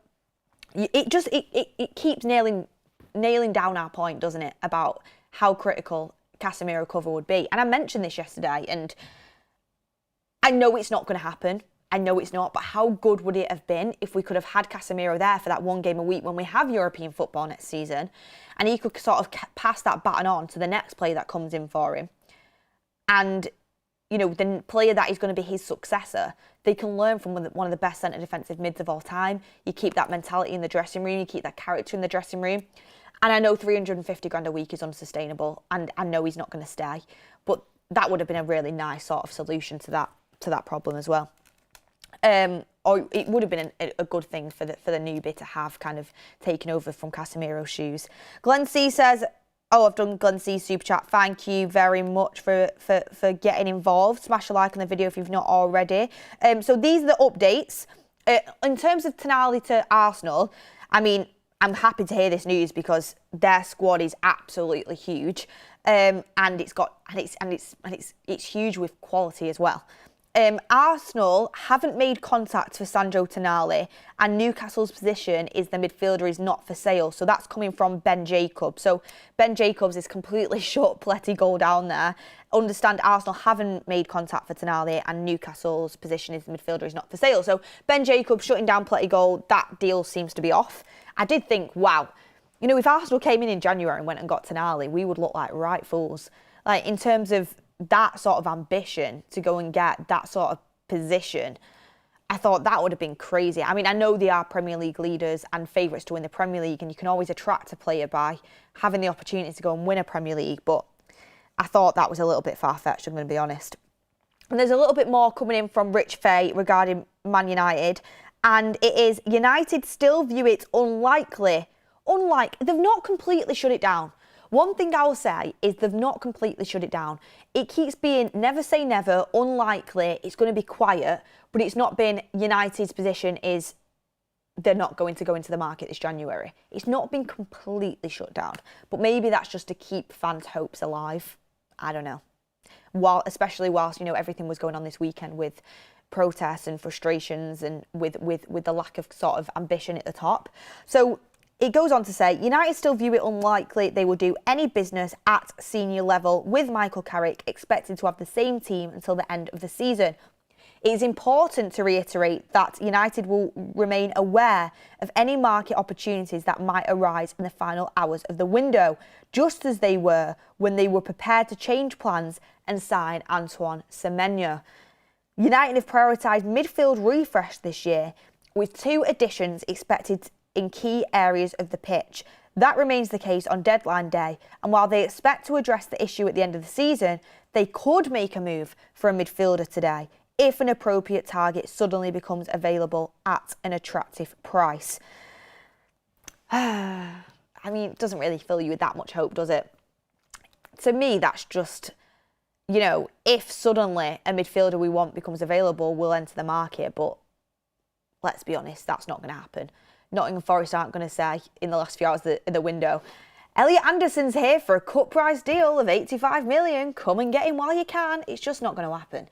it keeps nailing down our point, doesn't it, about how critical Casemiro cover would be. And I mentioned this yesterday, and I know it's not going to happen. I know it's not, but how good would it have been if we could have had Casemiro there for that 1 game a week when we have European football next season, and he could sort of pass that baton on to the next player that comes in for him. And, the player that is going to be his successor, they can learn from one of the best centre defensive mids of all time. You keep that mentality in the dressing room, you keep that character in the dressing room. And I know 350 grand a week is unsustainable, and I know he's not going to stay, but that would have been a really nice sort of solution to that problem as well. Or it would have been a good thing for the newbie to have kind of taken over from Casemiro's shoes. Glenn C says, Oh, I've done Glenn C's super chat. Thank you very much for getting involved. Smash a like on the video if you've not already. So these are the updates. In terms of Tonali to Arsenal, I mean, I'm happy to hear this news because their squad is absolutely huge, and it's huge with quality as well. Arsenal haven't made contact for Sandro Tonali, and Newcastle's position is the midfielder is not for sale. So that's coming from Ben Jacobs. So Ben Jacobs is completely shut Plea goal down there. Understand Arsenal haven't made contact for Tonali, and Newcastle's position is the midfielder is not for sale. So Ben Jacobs shutting down Plea goal, that deal seems to be off. I did think, wow, you know, if Arsenal came in January and went and got Tonali, we would look like right fools. Like, in terms of that sort of ambition to go and get that sort of position, I thought that would have been crazy. I mean, I know they are Premier League leaders and favourites to win the Premier League, and you can always attract a player by having the opportunity to go and win a Premier League, but I thought that was a little bit far-fetched, I'm going to be honest. And there's a little bit more coming in from Rich Fay regarding Man United, and it is United still view it unlikely. They've not completely shut it down. One thing I'll say is they've not completely shut it down. It keeps being never say never, unlikely, it's going to be quiet, but it's not been United's position is they're not going to go into the market this January. It's not been completely shut down, but maybe that's just to keep fans' hopes alive. I don't know. Especially whilst, you know, everything was going on this weekend with protests and frustrations and with the lack of sort of ambition at the top. So it goes on to say, United still view it unlikely they will do any business at senior level, with Michael Carrick expected to have the same team until the end of the season. It is important to reiterate that United will remain aware of any market opportunities that might arise in the final hours of the window, just as they were when they were prepared to change plans and sign Antoine Semenyo. United have prioritised midfield refresh this year, with 2 additions expected in key areas of the pitch. That remains the case on deadline day, and while they expect to address the issue at the end of the season, they could make a move for a midfielder today if an appropriate target suddenly becomes available at an attractive price. I mean, it doesn't really fill you with that much hope, does it? To me, that's just, you know, if suddenly a midfielder we want becomes available, we'll enter the market, but let's be honest, that's not going to happen. Nottingham Forest aren't going to say in the last few hours of the window, Elliot Anderson's here for a cut price deal of 85 million. Come and get him while you can. It's just not going to happen.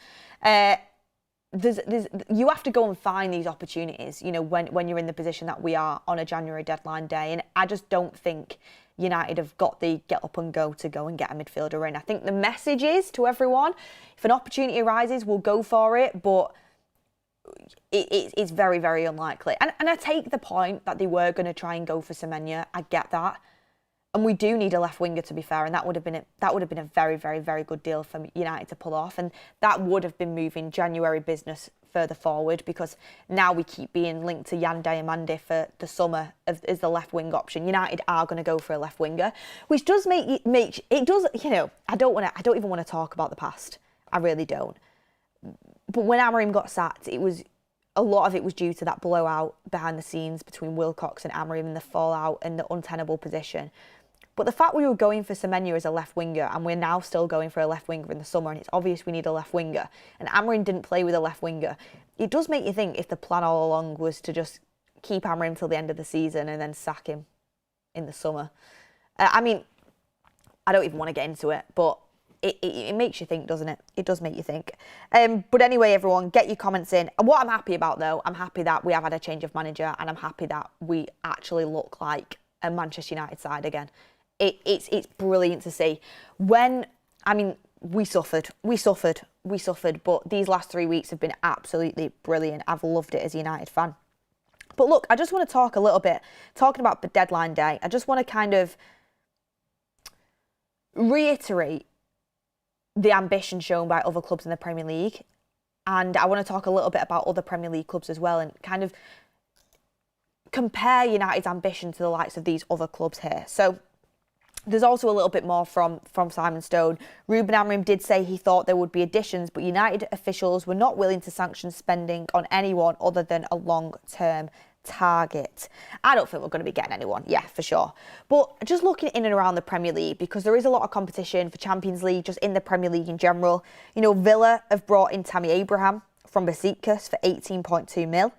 You have to go and find these opportunities, you know, when you're in the position that we are on a January deadline day. And I just don't think United have got the get up and go to go and get a midfielder in. I think the message is to everyone, if an opportunity arises, we'll go for it. But it's very, very unlikely. And I take the point that they were going to try and go for Semenyo. I get that. And we do need a left winger, to be fair, and that would have been a very, very, very good deal for United to pull off, and that would have been moving January business further forward, because now we keep being linked to Yan Diamande for the summer as the left wing option. United are going to go for a left winger, which does make it does, you know, I don't even want to talk about the past. I really don't. But when Amorim got sacked, a lot of it was due to that blowout behind the scenes between Wilcox and Amorim and the fallout and the untenable position. But the fact we were going for Semenyo as a left winger, and we're now still going for a left winger in the summer, and it's obvious we need a left winger, and Amorim didn't play with a left winger, it does make you think if the plan all along was to just keep Amorim till the end of the season and then sack him in the summer. I mean, I don't even want to get into it, but it makes you think, doesn't it? It does make you think. But anyway, everyone, get your comments in. And what I'm happy about, though, I'm happy that we have had a change of manager, and I'm happy that we actually look like a Manchester United side again. It's brilliant to see. We suffered, but these last 3 weeks have been absolutely brilliant. I've loved it as a United fan. But look, I just want to talk a little bit, talking about the deadline day, I just want to kind of reiterate the ambition shown by other clubs in the Premier League. And I want to talk a little bit about other Premier League clubs as well, and kind of compare United's ambition to the likes of these other clubs here. So there's also a little bit more from Simon Stone. Ruben Amorim did say he thought there would be additions, but United officials were not willing to sanction spending on anyone other than a long-term target. I don't think we're going to be getting anyone, yeah, for sure. But just looking in and around the Premier League, because there is a lot of competition for Champions League, just in the Premier League in general. You know, Villa have brought in Tammy Abraham from Besiktas for 18.2 mil.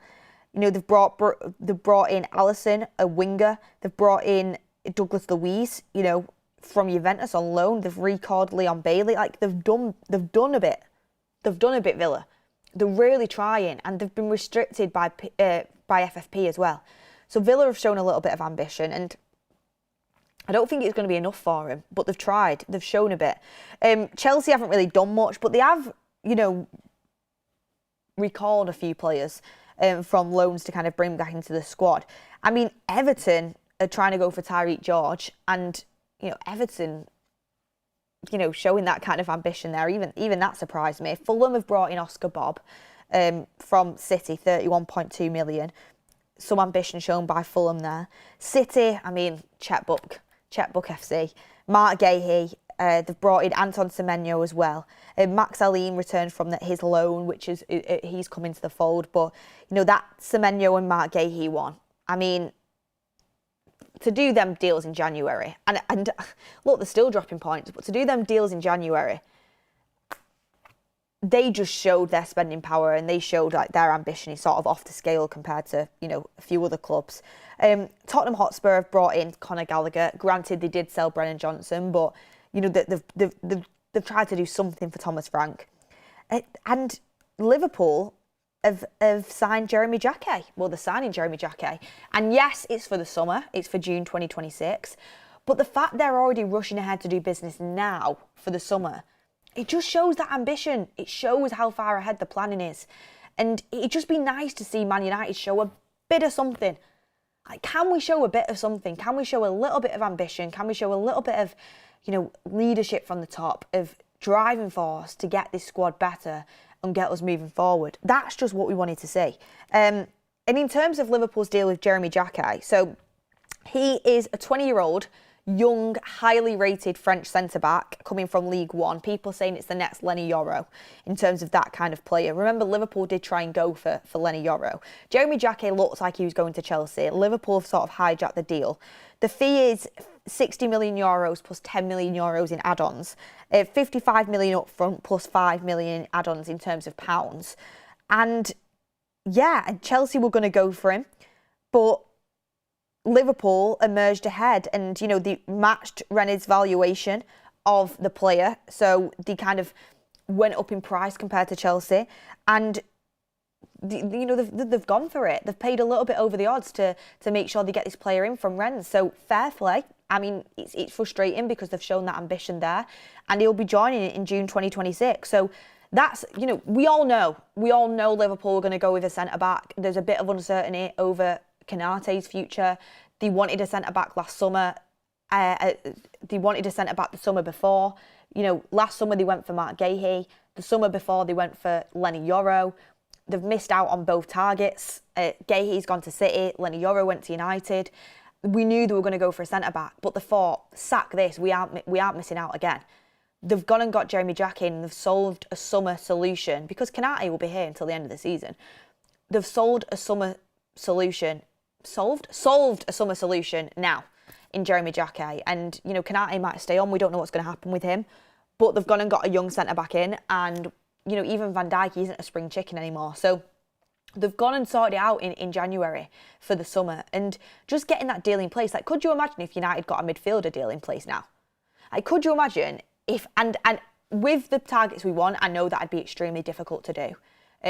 You know, they've brought in Alisson, a winger. They've brought in Douglas Luiz, you know, from Juventus on loan. They've recalled Leon Bailey. Like, they've done a bit. They've done a bit, Villa. They're really trying, and they've been restricted by FFP as well. So Villa have shown a little bit of ambition, and I don't think it's going to be enough for him, but they've tried. They've shown a bit. Chelsea haven't really done much, but they have, you know, recalled a few players from loans to kind of bring back into the squad. I mean, Everton are trying to go for Tyreek George, and, you know, Everton, you know, showing that kind of ambition there, even that surprised me. Fulham have brought in Oscar Bob from City, 31.2 million. Some ambition shown by Fulham there. City, I mean, checkbook FC. Mark Gahey, they've brought in Anton Semenyo as well. Max Aline returned from his loan, which is he's come into the fold. But, you know, that Semenyo and Mark Gahey one, I mean, to do them deals in January, and look, they're still dropping points, but to do them deals in January, they just showed their spending power, and they showed like their ambition is sort of off the scale compared to, you know, a few other clubs. Tottenham Hotspur have brought in Conor Gallagher. Granted, they did sell Brennan Johnson, but, you know, they've tried to do something for Thomas Frank. And Liverpool have signed Jeremy Jacquet. Well, they're signing Jeremy Jacquet. And yes, it's for the summer. It's for June 2026. But the fact they're already rushing ahead to do business now for the summer, it just shows that ambition. It shows how far ahead the planning is. And it'd just be nice to see Man United show a bit of something. Like, can we show a bit of something? Can we show a little bit of ambition? Can we show a little bit of, you know, leadership from the top, of driving force to get this squad better and get us moving forward? That's just what we wanted to see. And in terms of Liverpool's deal with Jeremy Jacquet, so he is a 20-year-old, young, highly rated French centre-back coming from League One. People saying it's the next Lenny Yoro in terms of that kind of player. Remember, Liverpool did try and go for Lenny Yoro. Jeremy Jacquet looked like he was going to Chelsea. Liverpool have sort of hijacked the deal. The fee is 60 million euros plus 10 million euros in add-ons, 55 million up front plus 5 million in add-ons in terms of pounds. And yeah, and Chelsea were going to go for him, but Liverpool emerged ahead, and, you know, they matched Rennes's valuation of the player, so they kind of went up in price compared to Chelsea, and you know, they've gone for it. They've paid a little bit over the odds to make sure they get this player in from Rennes. So fair play. I mean, it's frustrating because they've shown that ambition there, and he'll be joining it in June 2026. So that's, you know, we all know Liverpool are going to go with a centre-back. There's a bit of uncertainty over Konaté's future. They wanted a centre-back last summer. They wanted a centre-back the summer before. You know, last summer they went for Mark Gahey. The summer before they went for Lenny Yoro. They've missed out on both targets. Gahey's gone to City. Lenny Yoro went to United. We knew they were going to go for a centre-back, but they thought, sack this, we aren't missing out again. They've gone and got Jeremy Jacquet, and they've solved a summer solution, because Konaté will be here until the end of the season. They've solved a summer solution. Solved a summer solution now in Jeremy Jacquet. And, you know, Konaté might stay on. We don't know what's going to happen with him. But they've gone and got a young centre-back in, and, you know, even Van Dijk isn't a spring chicken anymore. So they've gone and sorted it out in January for the summer, and just getting that deal in place. Like, could you imagine if United got a midfielder deal in place now? Like, could you imagine if, and with the targets we want, I know that'd be extremely difficult to do,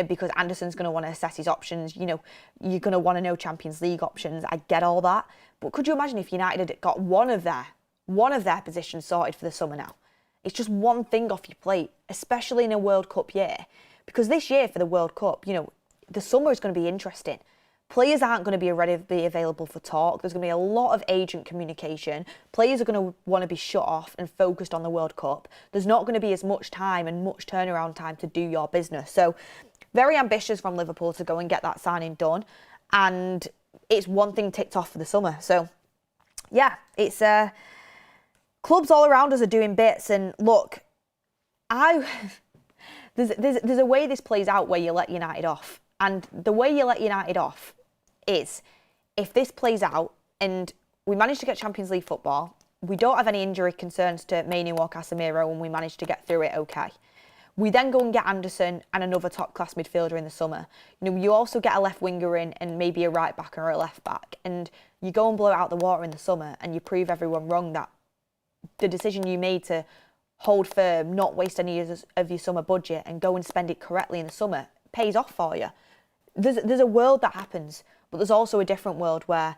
because Anderson's going to want to assess his options. You know, you're going to want to know Champions League options. I get all that, but could you imagine if United had got one of their positions sorted for the summer now? It's just one thing off your plate, especially in a World Cup year, because this year for the World Cup, you know, the summer is going to be interesting. Players aren't going to be available for talk. There's going to be a lot of agent communication. Players are going to want to be shut off and focused on the World Cup. There's not going to be as much time and much turnaround time to do your business. So very ambitious from Liverpool to go and get that signing done. And it's one thing ticked off for the summer. So yeah, it's clubs all around us are doing bits. And look, there's a way this plays out where you let United off. And the way you let United off is if this plays out and we manage to get Champions League football, we don't have any injury concerns to Mainoo or Casemiro and we manage to get through it okay. We then go and get Anderson and another top-class midfielder in the summer. You also get a left winger in and maybe a right back or a left back. And you go and blow it out the water in the summer and you prove everyone wrong that the decision you made to hold firm, not waste any of your summer budget and go and spend it correctly in the summer pays off for you. There's a world that happens, but there's also a different world where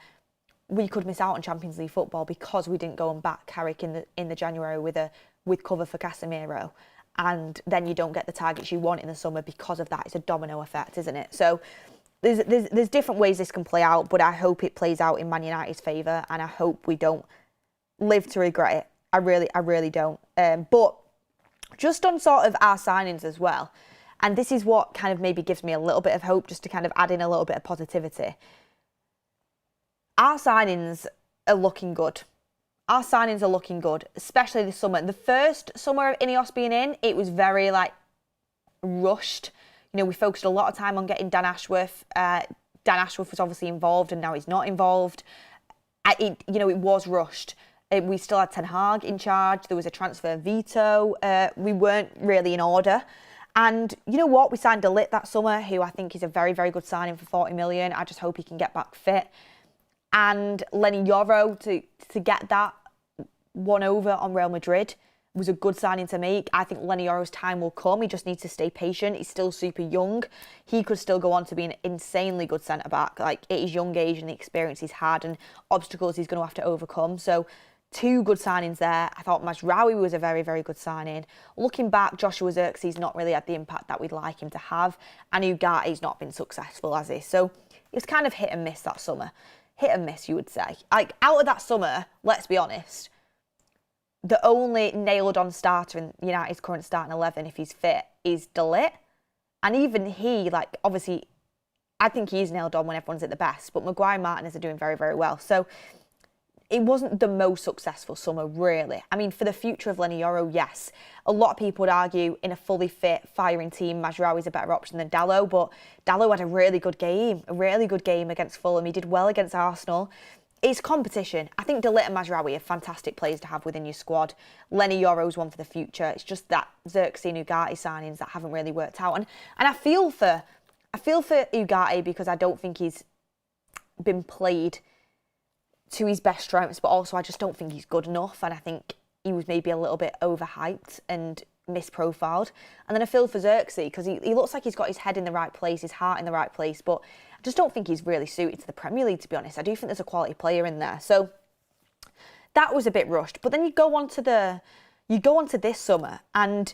we could miss out on Champions League football because we didn't go and back Carrick in the January with cover for Casemiro. And then you don't get the targets you want in the summer because of that. It's a domino effect, isn't it? So there's different ways this can play out, but I hope it plays out in Man United's favour and I hope we don't live to regret it. I really don't. But just on sort of our signings as well, and this is what kind of maybe gives me a little bit of hope, just to kind of add in a little bit of positivity. Our signings are looking good. Our signings are looking good, especially this summer. The first summer of INEOS being in, it was very rushed. We focused a lot of time on getting Dan Ashworth. Dan Ashworth was obviously involved and now he's not involved. It was rushed. We still had Ten Hag in charge. There was a transfer veto. We weren't really in order. And you know what? We signed De Ligt that summer, who I think is a very, very good signing for 40 million. I just hope he can get back fit. And Lenny Yoro to get that one over on Real Madrid was a good signing to make. I think Lenny Yoro's time will come. He just needs to stay patient. He's still super young. He could still go on to be an insanely good centre-back, at his young age and the experience he's had and obstacles he's going to have to overcome. So 2 good signings there. I thought Mazraoui was a very, very good signing. Looking back, Joshua Zirkzee's not really had the impact that we'd like him to have. And Ugate's not been successful, has he? So it was kind of hit and miss that summer. Hit and miss, you would say. Out of that summer, let's be honest, the only nailed-on starter in United's current starting 11, if he's fit, is De Ligt. And even he, obviously, I think he's nailed on when everyone's at the best, but Maguire and Martinez are doing very, very well. So it wasn't the most successful summer, really. I mean, for the future of Lenny Yoro, yes. A lot of people would argue in a fully fit, firing team, Mazraoui's a better option than Dalot, but Dalot had a really good game against Fulham. He did well against Arsenal. It's competition. I think De Ligt and Mazraoui are fantastic players to have within your squad. Lenny Yoro's one for the future. It's just that Zirkzee and Ugarte signings that haven't really worked out. And I feel for Ugarte because I don't think he's been played to his best strengths, but also I just don't think he's good enough. And I think he was maybe a little bit overhyped and misprofiled. And then I feel for Zirkzee because he looks like he's got his head in the right place, his heart in the right place, but I just don't think he's really suited to the Premier League, to be honest. I do think there's a quality player in there. So that was a bit rushed. But then you go on to this summer, and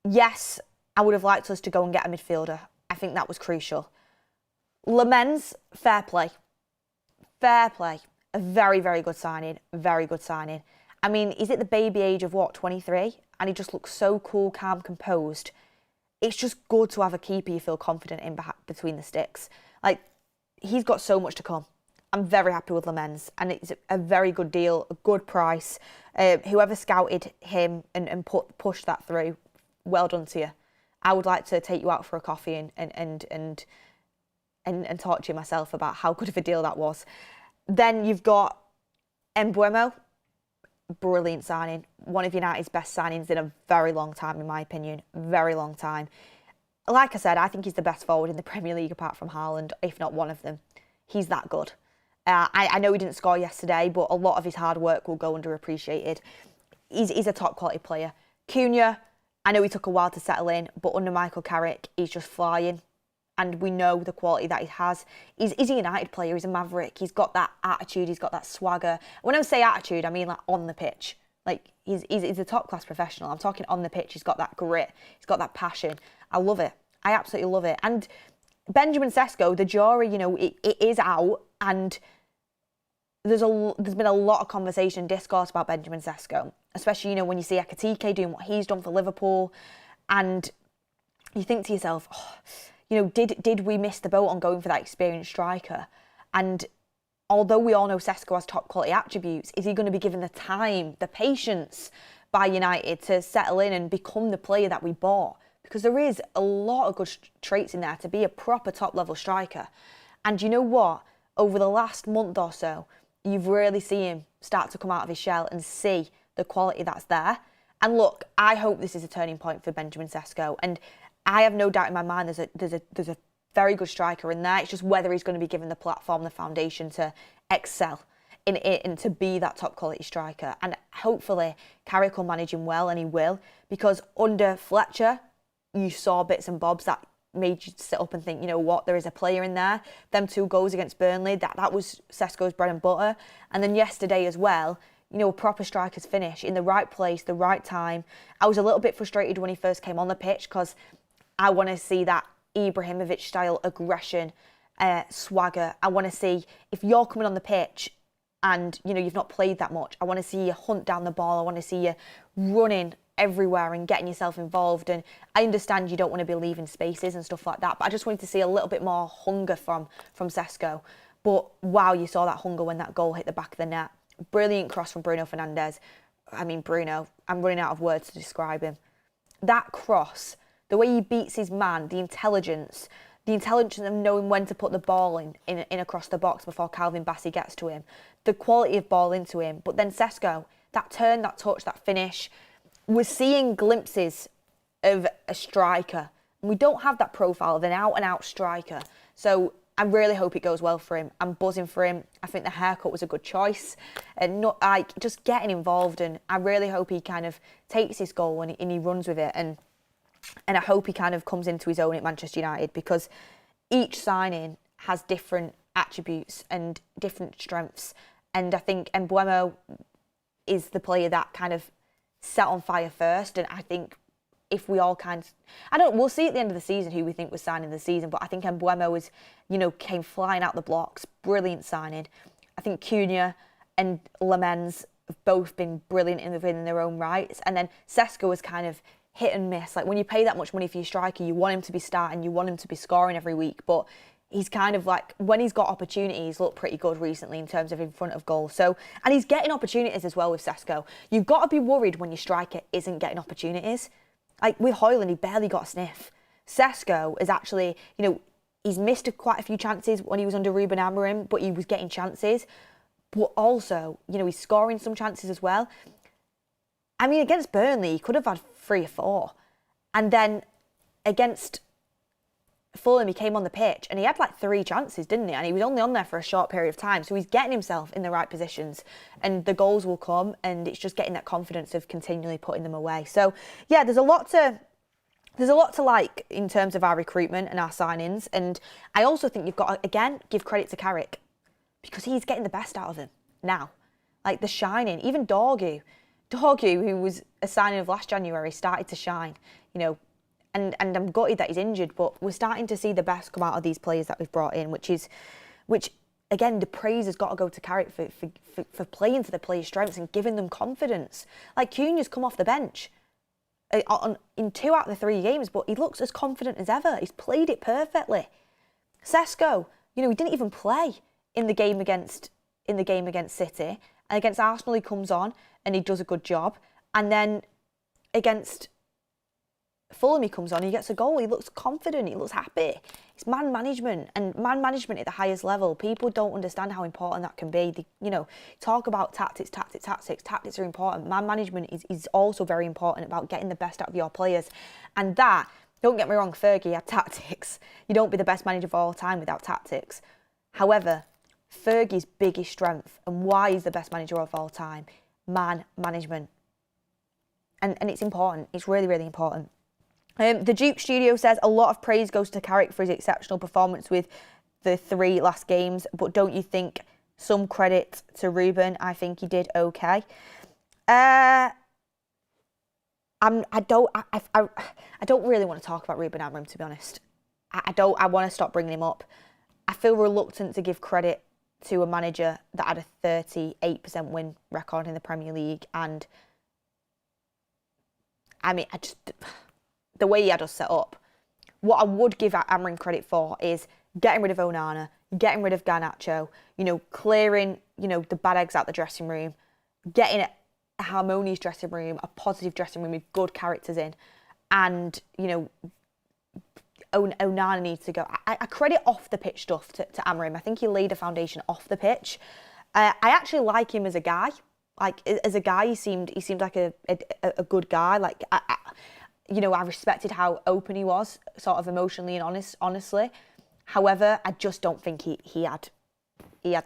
yes, I would have liked us to go and get a midfielder. I think that was crucial. Lamens, fair play. Fair play. A very, very good signing. Very good signing. I mean, he's at the baby age of 23? And he just looks so cool, calm, composed. It's just good to have a keeper you feel confident in between the sticks. He's got so much to come. I'm very happy with Lamens, and it's a very good deal, a good price. Whoever scouted him and pushed that through, well done to you. I would like to take you out for a coffee and talk to you myself about how good of a deal that was. Then you've got Mbeumo. Brilliant signing. One of United's best signings in a very long time, in my opinion. Very long time. Like I said, I think he's the best forward in the Premier League apart from Haaland, if not one of them. He's that good. I know he didn't score yesterday, but a lot of his hard work will go underappreciated. He's a top quality player. Cunha, I know he took a while to settle in, but under Michael Carrick, he's just flying. And we know the quality that he has. He's a United player. He's a maverick. He's got that attitude. He's got that swagger. When I say attitude, I mean on the pitch. He's a top-class professional. I'm talking on the pitch. He's got that grit. He's got that passion. I love it. I absolutely love it. And Benjamin Sesko, the jury, it is out. And there's been a lot of conversation and discourse about Benjamin Sesko. Especially, when you see Ekitike doing what he's done for Liverpool. And you think to yourself, did we miss the boat on going for that experienced striker? And although we all know Sesko has top quality attributes, is he going to be given the time, the patience by United to settle in and become the player that we bought? Because there is a lot of good traits in there to be a proper top level striker. And you know what? Over the last month or so, you've really seen him start to come out of his shell and see the quality that's there. And look, I hope this is a turning point for Benjamin Sesko. And I have no doubt in my mind there's a very good striker in there. It's just whether he's going to be given the platform, the foundation to excel in it and to be that top quality striker. And hopefully Carrick will manage him well, and he will, because under Fletcher, you saw bits and bobs that made you sit up and think, you know what, there is a player in there. Them 2 goals against Burnley, that was Sesko's bread and butter. And then yesterday as well, you know, a proper striker's finish in the right place, the right time. I was a little bit frustrated when he first came on the pitch because I want to see that Ibrahimovic style aggression, swagger. I want to see, if you're coming on the pitch and, you know, you've not played that much, I want to see you hunt down the ball. I want to see you running everywhere and getting yourself involved. And I understand you don't want to be leaving spaces and stuff like that, but I just wanted to see a little bit more hunger from Sesko. But wow, you saw that hunger when that goal hit the back of the net. Brilliant cross from Bruno Fernandes. I mean, Bruno, I'm running out of words to describe him. That cross, the way he beats his man, the intelligence of knowing when to put the ball in across the box before Calvin Bassey gets to him, the quality of ball into him. But then Sesko, that turn, that touch, that finish, we're seeing glimpses of a striker. And we don't have that profile of an out-and-out striker. So I really hope it goes well for him. I'm buzzing for him. I think the haircut was a good choice. And not like just getting involved. And I really hope he kind of takes his goal and he runs with it. And I hope he kind of comes into his own at Manchester United, because each signing has different attributes and different strengths. And I think Mbeumo is the player that kind of set on fire first. And I think if we all we'll see at the end of the season who we think was signing the season, but I think Mbeumo was, you know, came flying out the blocks. Brilliant signing. I think Cunha and Lamens have both been brilliant in their own rights. And then Sesko was kind of hit and miss. Like, when you pay that much money for your striker, you want him to be starting, you want him to be scoring every week, but he's kind of like, when he's got opportunities, looked pretty good recently in terms of in front of goal. So, and he's getting opportunities as well with Sesko. You've got to be worried when your striker isn't getting opportunities. Like with Højlund, he barely got a sniff. Sesko is actually, you know, he's missed quite a few chances when he was under Ruben Amorim, but he was getting chances. But also, you know, he's scoring some chances as well. I mean, against Burnley, he could have had 3 or 4. And then against Fulham, he came on the pitch and he had like 3 chances, didn't he? And he was only on there for a short period of time. So he's getting himself in the right positions and the goals will come, and it's just getting that confidence of continually putting them away. So yeah, there's a lot to like in terms of our recruitment and our signings. And I also think you've got to, again, give credit to Carrick, because he's getting the best out of him now. Like the shining, even Dorgu, who was a signing of last January, started to shine, you know, and I'm gutted that he's injured, but we're starting to see the best come out of these players that we've brought in, which again, the praise has got to go to Carrick for playing to the players' strengths and giving them confidence. Like Cunha's come off the bench in 2 out of the 3 games, but he looks as confident as ever. He's played it perfectly. Sesko, you know, he didn't even play in the game against City, and against Arsenal he comes on and he does a good job. And then against Fulham he comes on, he gets a goal, he looks confident, he looks happy. It's man management, and man management at the highest level. People don't understand how important that can be. They, you know, talk about tactics. Tactics are important. Man management is also very important about getting the best out of your players. And that, don't get me wrong, Fergie had tactics. You don't be the best manager of all time without tactics. However, Fergie's biggest strength and why he's the best manager of all time, man management. And it's important. It's really, really important. The Duke Studio says a lot of praise goes to Carrick for his exceptional performance with the 3 last games, but don't you think some credit to Ruben? I think he did okay. I don't really want to talk about Ruben Amorim, to be honest. I want to stop bringing him up. I feel reluctant to give credit to a manager that had a 38% win record in the Premier League, and I mean, the way he had us set up. What I would give Amorim credit for is getting rid of Onana, getting rid of Garnacho, you know, clearing, you know, the bad eggs out the dressing room, getting a harmonious dressing room, a positive dressing room with good characters in, and, you know, Onana needs to go. I credit off the pitch stuff to Amorim. I think he laid a foundation off the pitch. I actually like him as a guy. Like as a guy, he seemed like a good guy. Like I respected how open he was, sort of emotionally and honestly. However, I just don't think he had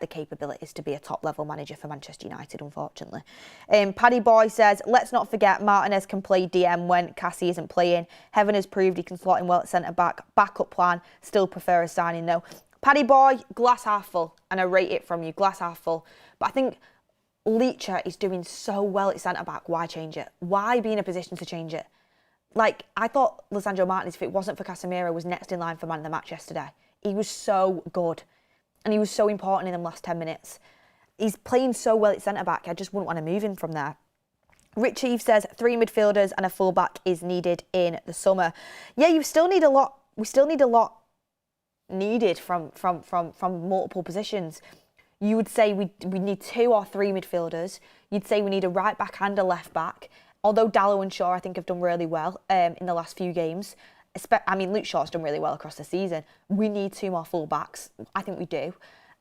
the capabilities to be a top-level manager for Manchester United, unfortunately. Paddy Boy says, let's not forget Martinez can play DM when Cassie isn't playing. Heaven has proved he can slot in well at centre-back. Backup plan, still prefer a signing though. Paddy Boy, glass half full, and I rate it from you, glass half full. But I think Leacher is doing so well at centre-back. Why change it? Why be in a position to change it? Like, I thought Lisandro Martinez, if it wasn't for Casemiro, was next in line for man of the match yesterday. He was so good. And he was so important in the last 10 minutes. He's playing so well at centre-back, I just wouldn't want to move him from there. Rich Eve says 3 midfielders and a full-back is needed in the summer. Yeah, you still need a lot. We still need a lot needed from multiple positions. You would say we need 2 or 3 midfielders. You'd say we need a right-back and a left-back. Although Dallow and Shaw, I think, have done really well in the last few games. I mean, Luke Shaw's done really well across the season. We need 2 more full-backs. I think we do.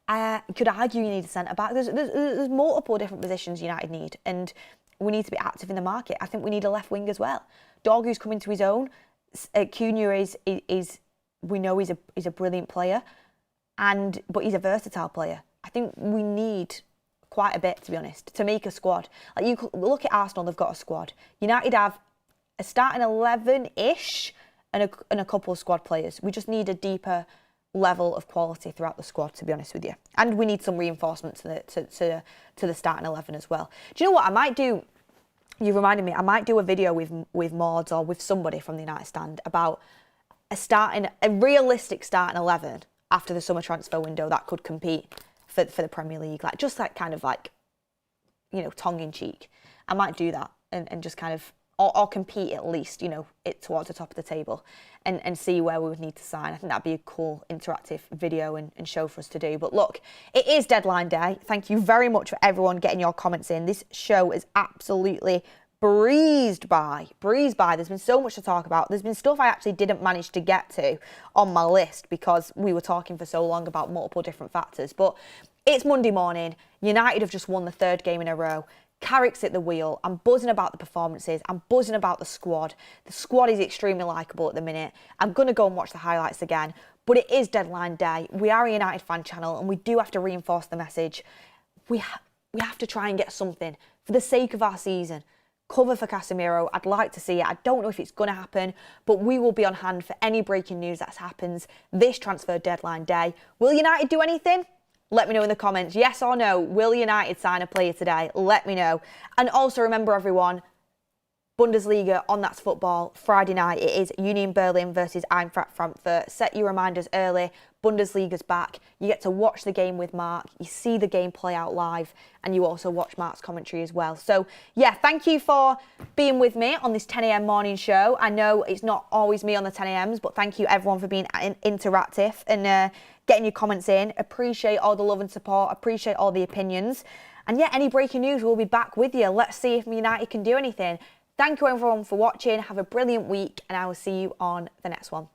You could argue you need a centre-back. There's multiple different positions United need, and we need to be active in the market. I think we need a left wing as well. Dorgu's coming to his own. Cunha is we know he's a brilliant player, but he's a versatile player. I think we need quite a bit, to be honest, to make a squad. Like, you look at Arsenal, they've got a squad. United have a starting 11-ish and a couple of squad players. We just need a deeper level of quality throughout the squad, to be honest with you. And we need some reinforcement to the starting 11 as well. Do you know what I might do? You reminded me. I might do a video with Mords or with somebody from the United Stand about a realistic starting 11 after the summer transfer window that could compete for the Premier League. Like, just like kind of like, tongue in cheek. I might do that and just kind of or compete at least, it towards the top of the table and see where we would need to sign. I think that'd be a cool interactive video and show for us to do. But look, it is deadline day. Thank you very much for everyone getting your comments in. This show is absolutely breezed by. There's been so much to talk about. There's been stuff I actually didn't manage to get to on my list because we were talking for so long about multiple different factors. But it's Monday morning. United have just won the 3rd game in a row. Carrick's at the wheel. I'm buzzing about the performances. I'm buzzing about the squad. The squad is extremely likeable at the minute. I'm going to go and watch the highlights again. But it is deadline day. We are a United fan channel and we do have to reinforce the message. We have to try and get something for the sake of our season. Cover for Casemiro. I'd like to see it. I don't know if it's going to happen, but we will be on hand for any breaking news that happens this transfer deadline day. Will United do anything? Let me know in the comments. Yes or no, will United sign a player today? Let me know. And also remember, everyone, Bundesliga on That's Football. Friday night, it is Union Berlin versus Eintracht Frankfurt. Set your reminders early. Bundesliga's back. You get to watch the game with Mark. You see the game play out live. And you also watch Mark's commentary as well. So, yeah, thank you for being with me on this 10 a.m. morning show. I know it's not always me on the 10 a.m.s, but thank you, everyone, for being interactive and getting your comments in. Appreciate all the love and support. Appreciate all the opinions. And, yeah, any breaking news, we'll be back with you. Let's see if United can do anything. Thank you, everyone, for watching. Have a brilliant week, and I will see you on the next one.